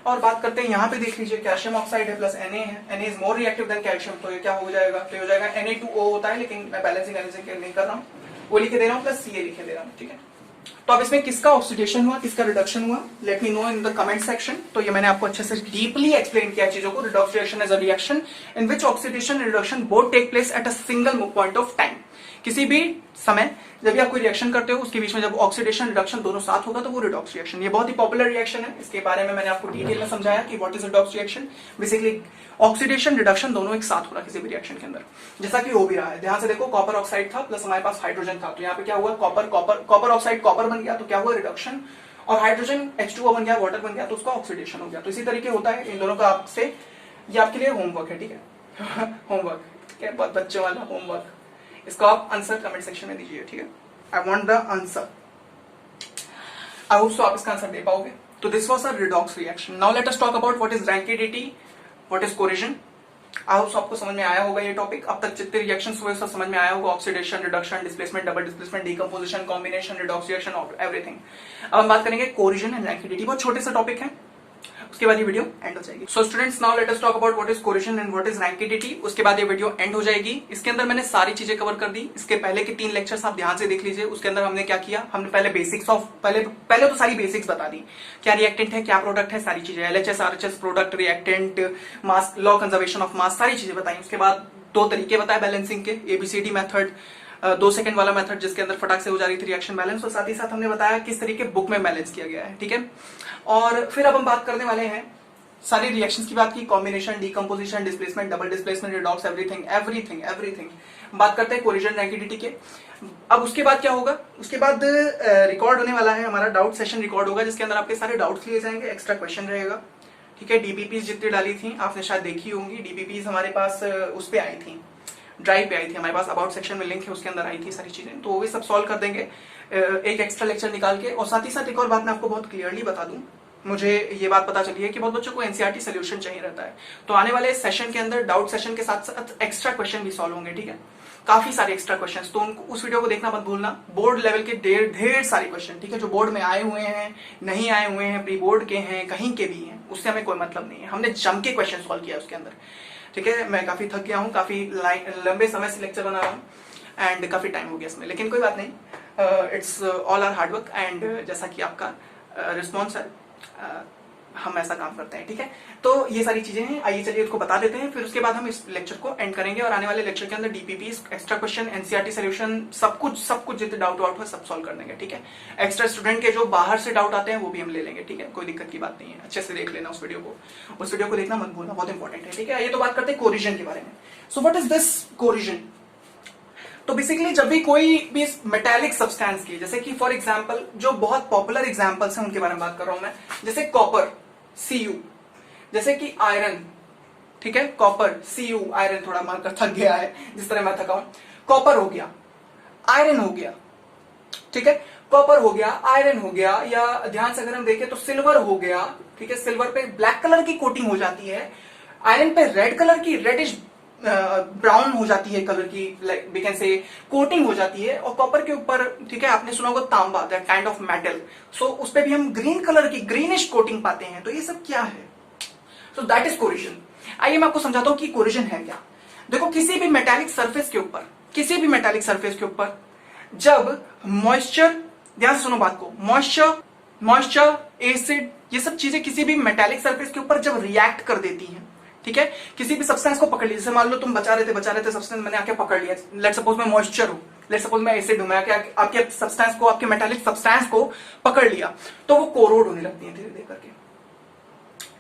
और बात करते हैं, यहाँ पे देख लीजिए, कैल्शियम ऑक्साइड है प्लस Na है, Na is more reactive than calcium, तो ये क्या हो जाएगा, तो ये हो जाएगा Na2O होता है, लेकिन मैं बैलेंसिंग नहीं कर रहा हूँ, वो लिखे दे रहा हूँ, प्लस Ca लिखे दे रहा हूँ, ठीक है। तो अब इसमें किसका ऑक्सीडेशन हुआ, किसका रिडक्शन हुआ, let me know in the comment section. तो ये मैंने आपको अच्छे से डीपली एक्सप्लेन किया चीजों को। Redox reaction is a reaction in which oxidation and reduction both take place at a single point of time. किसी भी समय जब भी आप कोई रिएक्शन करते हो, उसके बीच में जब ऑक्सीडेशन रिडक्शन दोनों साथ होगा, तो वो रिडॉक्स रिएक्शन। ये बहुत ही पॉपुलर रिएक्शन है, इसके बारे में मैंने आपको डिटेल में समझाया कि what is redox reaction. Basically oxidation reduction दोनों एक साथ हो रहा है किसी भी रिएक्शन के अंदर, जैसा कि हो भी रहा है। ध्यान से देखो, कॉपर ऑक्साइड था प्लस हमारे पास हाइड्रोजन था, तो यहाँ पे क्या हुआ, कॉपर ऑक्साइड कॉपर बन गया, तो क्या हुआ, रिडक्शन, और हाइड्रोजन H2O बन गया, वाटर बन गया, तो उसका ऑक्सीडेशन हो गया। तो इसी तरीके होता है इन दोनों का। आपसे ये आपके लिए होमवर्क है, ठीक है होमवर्क, ठीक है, बहुत बच्चों वाला होमवर्क। इसको आप आंसर कमेंट सेक्शन में दीजिए, ठीक है। I want the answer, I hope so आप इसका आंसर दे पाओगे। तो this was a redox reaction. Now let us talk about what is rancidity, what is corrosion. I hope so आपको समझ में आया होगा ये टॉपिक। अब तक जितने रिएक्शंस हुए सब समझ में आया होगा, oxidation, reduction, displacement, double displacement, decomposition, combination, redox reaction, everything. अब हम बात करेंगे कोरिजन एंड रैंकिडिटी, बहुत छोटे से टॉपिक है, उसके बाद ये वीडियो एंड हो जाएगी। So students, now let us talk about what is corrosion and what is rancidity. उसके बाद ये वीडियो एंड हो जाएगी। इसके अंदर मैंने सारी चीजें कवर कर दी। इसके पहले के 3 लेक्चर्स आप ध्यान से देख लीजिए। उसके अंदर हमने क्या किया, हमने पहले बेसिक्स ऑफ पहले तो सारी बेसिक्स बता दी, क्या रिएक्टेंट है, क्या प्रोडक्ट है, सारी चीजें, LHS, RHS, product, reactant, mass, law conservation of mass, सारी चीजें बताई। उसके बाद 2 तरीके बताए बैलेंसिंग के, ABCD मेथड, 2 सेकंड वाला मेथड जिसके अंदर फटाक से हो जा रही थी रिएक्शन बैलेंस, और साथ ही साथ हमने बताया किस तरीके बुक में बैलेंस किया गया है, ठीक है। और फिर अब हम बात करने वाले हैं सारी रिएक्शंस की बात की, combination, decomposition, displacement, double displacement, redox, everything everything everything. बात करते हैं कोरिजन रैंकिडिटी के। अब उसके बाद क्या होगा, उसके बाद रिकॉर्ड होने वाला है हमारा डाउट सेशन रिकॉर्ड होगा, जिसके अंदर आपके सारे डाउट्स लिए जाएंगे, एक्स्ट्रा क्वेश्चन रहेगा, ठीक है। डीपीपीज जितनी डाली थी आपने शायद देखी होंगी, डीपीपीज हमारे पास उस पे आई थी, ड्राइव पे आई थी हमारे पास, अबाउट सेक्शन में लिंक है, उसके अंदर आई थी सारी चीजें, तो वो भी सब सॉल्व कर देंगे एक एक्स्ट्रा लेक्चर निकाल के। और साथ ही साथ एक और बात मैं आपको बहुत क्लियरली बता दूं, मुझे ये बात पता चली है कि बहुत बच्चों को एनसीईआरटी सोल्यूशन चाहिए रहता है, तो आने वाले सेशन के अंदर डाउट सेशन के साथ साथ एक्स्ट्रा क्वेश्चन भी सॉल्व होंगे, ठीक है, काफी सारे एक्स्ट्रा क्वेश्चंस, तो उनको उस वीडियो को देखना मत भूलना। बोर्ड लेवल के ढेर सारे क्वेश्चन, ठीक है, जो बोर्ड में आए हुए हैं, नहीं आए हुए हैं, प्री बोर्ड के हैं, कहीं के भी हैं, उससे हमें कोई मतलब नहीं है, हमने जम के क्वेश्चन सॉल्व किया उसके अंदर, ठीक है। मैं काफी थक गया हूँ, काफी लंबे समय से लेक्चर बना रहा हूँ एंड काफी टाइम हो गया इसमें, लेकिन कोई बात नहीं, it's all our hard work and जैसा कि आपका रिस्पॉन्स है, हम ऐसा काम करते हैं, ठीक है। तो ये सारी चीजें हैं, आइए चलिए उसको बता देते हैं, फिर उसके बाद हम इस लेक्चर को एंड करेंगे और आने वाले लेक्चर के अंदर DPP, extra question, NCERT solution, सब कुछ जितने डाउट है सब सॉल्व कर देंगे, ठीक है। एक्स्ट्रा स्टूडेंट के जो बाहर से डाउट आते हैं वो भी हम ले लेंगे, ठीक है, कोई दिक्कत की बात नहीं है। अच्छे से देख लेना उस वीडियो को देखना मत भूलना, बहुत इंपॉर्टेंट है, ठीक है। ये तो बात करते हैं कोरिजन के बारे में। सो व्हाट इज दिस कोरिजन? तो बेसिकली जब भी कोई भी मेटालिक सब्सटेंस की, जैसे कि फॉर एग्जांपल जो बहुत पॉपुलर एग्जांपल्स हैं उनके बारे में बात कर रहा हूं मैं, जैसे कॉपर Cu, जैसे कि आयरन, ठीक है, कॉपर Cu, आयरन, थोड़ा मारकर थक गया है जिस तरह मैं थका हूं, कॉपर हो गया, आयरन हो गया, ठीक है, कॉपर हो गया, आयरन हो गया, या ध्यान से अगर हम देखें तो सिल्वर हो गया, ठीक है, सिल्वर पे ब्लैक कलर की कोटिंग हो जाती है, आयरन पे रेड कलर की, रेडिश ब्राउन हो जाती है कलर की, like we can say coating हो जाती है, और कॉपर के ऊपर, ठीक है, आपने सुना होगा तांबा, दैट काइंड ऑफ मेटल, सो उस पे भी हम ग्रीन कलर की ग्रीनिश कोटिंग पाते हैं। तो ये सब क्या है? So that is corrosion. आइए मैं आपको समझाता हूं कि कोरिजन है क्या। देखो, किसी भी मेटालिक सरफेस के ऊपर जब मॉइस्चर, ध्यान से सुनो बात को, मॉइस्चर, एसिड, ये सब चीजें किसी भी मेटालिक सरफेस के ऊपर जब रिएक्ट कर देती हैं, ठीक है, किसी भी सब्सटेंस को पकड़ लिया, जैसे मान लो तुम बचा रहे थे सब्सटेंस, मैंने आके पकड़ लिया, लेट सपोज मैं मॉइस्चर हूं, लेट सपोज मैं एसिड हूं, मैं आपके सब्सटेंस को, आपके मेटालिक सब्सटेंस को पकड़ लिया, तो वो कोरोड होने लगती है, धीरे धीरे करके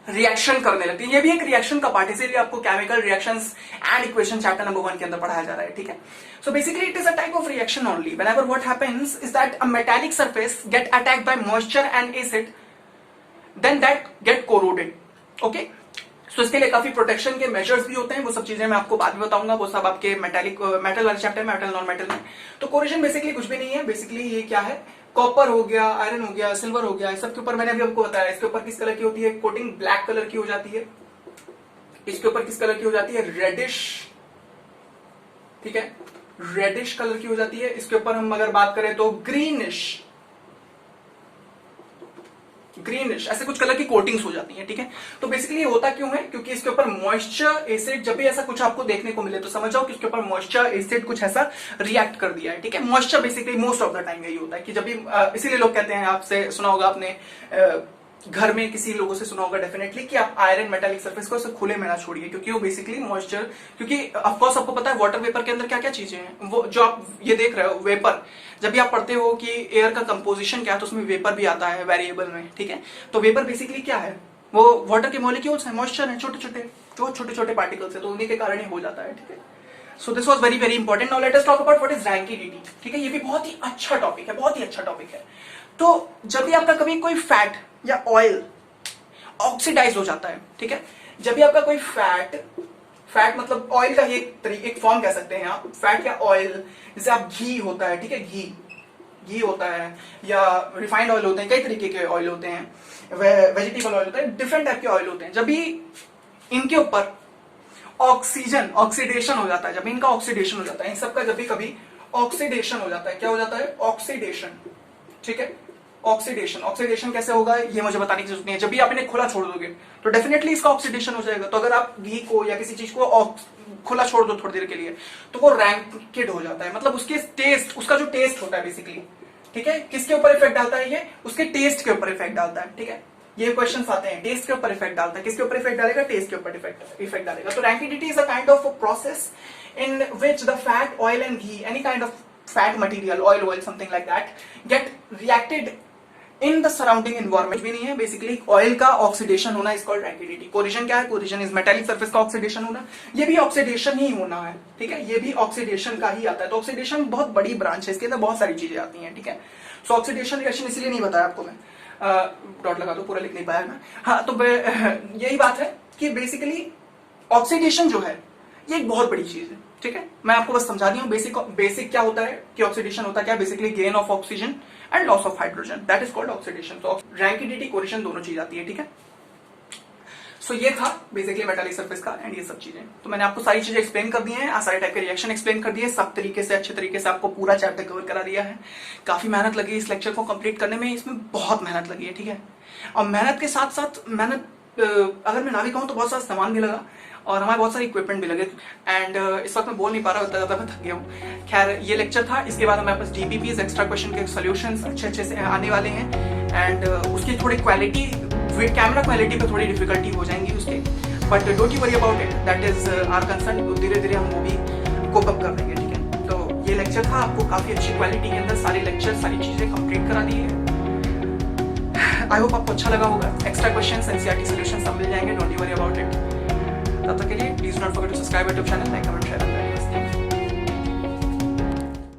रिएक्शन करने लगती है। ये भी एक रिएक्शन का पार्ट है, इसीलिए आपको chemical reactions and equation chapter number 1 के अंदर पढ़ाया जा रहा है, ठीक है। So basically it is a type of reaction only whenever what happens is that a metallic surface get attacked by moisture and acid, then that get corroded, okay. सो इसके लिए काफी प्रोटेक्शन के मेजर्स भी होते हैं, वो सब चीजें मैं आपको बाद में बताऊंगा, वो सब आपके मेटल वाले चैप्टर में, मेटल नॉन मेटल में। तो कोरिजन बेसिकली कुछ भी नहीं है, बेसिकली ये क्या है, कॉपर हो गया, आयरन हो गया, सिल्वर हो गया, इस सब के ऊपर मैंने अभी आपको बताया, इसके ऊपर किस कलर की होती है कोटिंग, ब्लैक कलर की हो जाती है, इसके ऊपर किस कलर की हो जाती है, रेडिश, ठीक है, रेडिश कलर की हो जाती है, इसके ऊपर हम अगर बात करें तो ग्रीनिश, ऐसे कुछ कलर की कोटिंग्स हो जाती हैं, ठीक है। तो बेसिकली ये होता क्यों है, क्योंकि इसके ऊपर मॉइस्चर, एसिड, जब भी ऐसा कुछ आपको देखने को मिले तो समझ जाओ कि इसके ऊपर मॉइस्चर, एसिड कुछ ऐसा रिएक्ट कर दिया है, ठीक है। Moisture basically most of the time यही होता है कि जब भी, इसीलिए लोग कहते हैं, आपसे सुना होगा आपने, घर में किसी लोगों से सुना होगा डेफिनेटली कि आप आयरन मेटालिक सरफेस को खुले में ना छोड़िए, क्योंकि वो बेसिकली मॉइस्चर, क्योंकि ऑफ कोर्स आपको पता है वाटर वेपर के अंदर क्या क्या चीजें हैं, वो जो आप ये देख रहे हो वेपर, जब भी आप पढ़ते हो कि एयर का कंपोजिशन क्या है, तो उसमें वेपर भी आता है वेरिएबल में, ठीक है। तो वेपर बेसिकली क्या है, वो वाटर के मॉलिक्यूल्स हैं, मॉइस्चर है, छोटे छोटे पार्टिकल्स है, तो उन्हीं के कारण ही हो जाता है, ठीक है। So this was very very important. Now let us talk about what is rancidity, ठीक है। ये भी बहुत ही अच्छा टॉपिक है, तो जब भी आपका कभी कोई फैट या ऑयल ऑक्सीडाइज हो जाता है, ठीक है, जब भी आपका कोई फैट मतलब ऑयल का एक फॉर्म कह सकते हैं आप, फैट या ऑयल, जैसे आप घी होता है, ठीक है, घी होता है, या रिफाइंड ऑयल होते हैं, कई तरीके के ऑयल होते हैं, वेजिटेबल ऑयल होता है, डिफरेंट टाइप के ऑयल होते हैं। जब भी इनके ऊपर ऑक्सीडेशन हो जाता है, जब इनका ऑक्सीडेशन हो जाता है, इन सबका जब भी कभी ऑक्सीडेशन हो जाता है, क्या हो जाता है, ऑक्सीडेशन, ठीक है। ऑक्सीडेशन कैसे होगा ये मुझे बताने की जरूरत नहीं है। जब भी आप इन्हें खुला छोड़ दोगे तो डेफिनेटली इसका ऑक्सीडेशन हो जाएगा। तो अगर आप घी को या किसी चीज को खुला छोड़ दो थोड़ी देर के लिए, तो वो रैंकिड हो जाता है, मतलब उसका जो टेस्ट होता है बेसिकली, ठीक है, किसके ऊपर इफेक्ट डालता है, ये उसके टेस्ट के ऊपर इफेक्ट डालता है, ठीक है। ये क्वेश्चंस आते हैं, टेस्ट के ऊपर इफेक्ट डालता है, किसके ऊपर इफेक्ट डालेगा, टेस्ट के ऊपर इफेक्ट डालेगा। तो rancidity is a kind of process in which the fat, oil and ghee, any kind of fat material, oil, something like that, get reacted in the surrounding environment भी नहीं है। Basically oil का oxidation होना is called रैंकिडिटी। Corrosion क्या है? Corrosion is metallic surface का oxidation होना। ये भी ऑक्सीडेशन ही होना है, ठीक है, ये भी ऑक्सीडेशन का ही आता है। तो ऑक्सीडेशन बहुत बड़ी ब्रांच है, इसके अंदर बहुत सारी चीजें आती हैं, ठीक है। सो ऑक्सीडेशन रिएक्शन इसलिए नहीं बताया आपको मैं, डॉट लगा दो, पूरा लिख नहीं पाया मैं। हाँ, तो यही बात है कि बेसिकली ऑक्सीडेशन जो है ये एक बहुत बड़ी चीज है, ठीक है। मैं आपको बस समझा दी हूँ बेसिक क्या होता है कि ऑक्सीडेशन होता क्या है। Basically gain of oxygen and loss of hydrogen, that is called oxidation. तो रैंकिडिटी, कोरिजन दोनों चीज आती है, ठीक है। सो ये था बेसिकली मेटालिक सरफेस का एंड ये सब चीजें। तो मैंने आपको सारी चीजें एक्सप्लेन कर दी हैं, सारे टाइप के रिएक्शन एक्सप्लेन कर दिए, सब तरीके से अच्छे तरीके से आपको पूरा चैप्टर कवर करा दिया है। काफी मेहनत लगी इस लेक्चर को कंप्लीट करने में, इसमें बहुत मेहनत लगी है, ठीक है। और मेहनत के साथ साथ अगर मैं ना भी कहूँ तो बहुत सारा सामान भी लगा और हमारे बहुत सारे इक्विपमेंट भी लगे। एंड इस वक्त मैं बोल नहीं पा रहा, उतना ज्यादा मैं थक गया हूँ। खैर, ये लेक्चर था, इसके बाद हमारे पास डीबीपीज, एक्स्ट्रा क्वेश्चन के सॉल्यूशंस अच्छे से आने वाले हैं। एंड उसकी थोड़ी क्वालिटी, कैमरा क्वालिटी पे थोड़ी डिफिकल्टी हो जाएंगी उसके, but don't you worry about it, that is our concern. धीरे धीरे हम वो भी कोप अप कर लेंगे, ठीक है। तो ये लेक्चर था, आपको काफी अच्छी क्वालिटी के अंदर सारे लेक्चर, सारी चीजें कंप्लीट करा दी है। आई होप आपको अच्छा लगा होगा। एक्स्ट्रा क्वेश्चन, एनसीईआरटी सॉल्यूशन सब मिल जाएंगे, don't you worry about it. तब तक के लिए please not forget to subscribe YouTube channel, like, comment, share.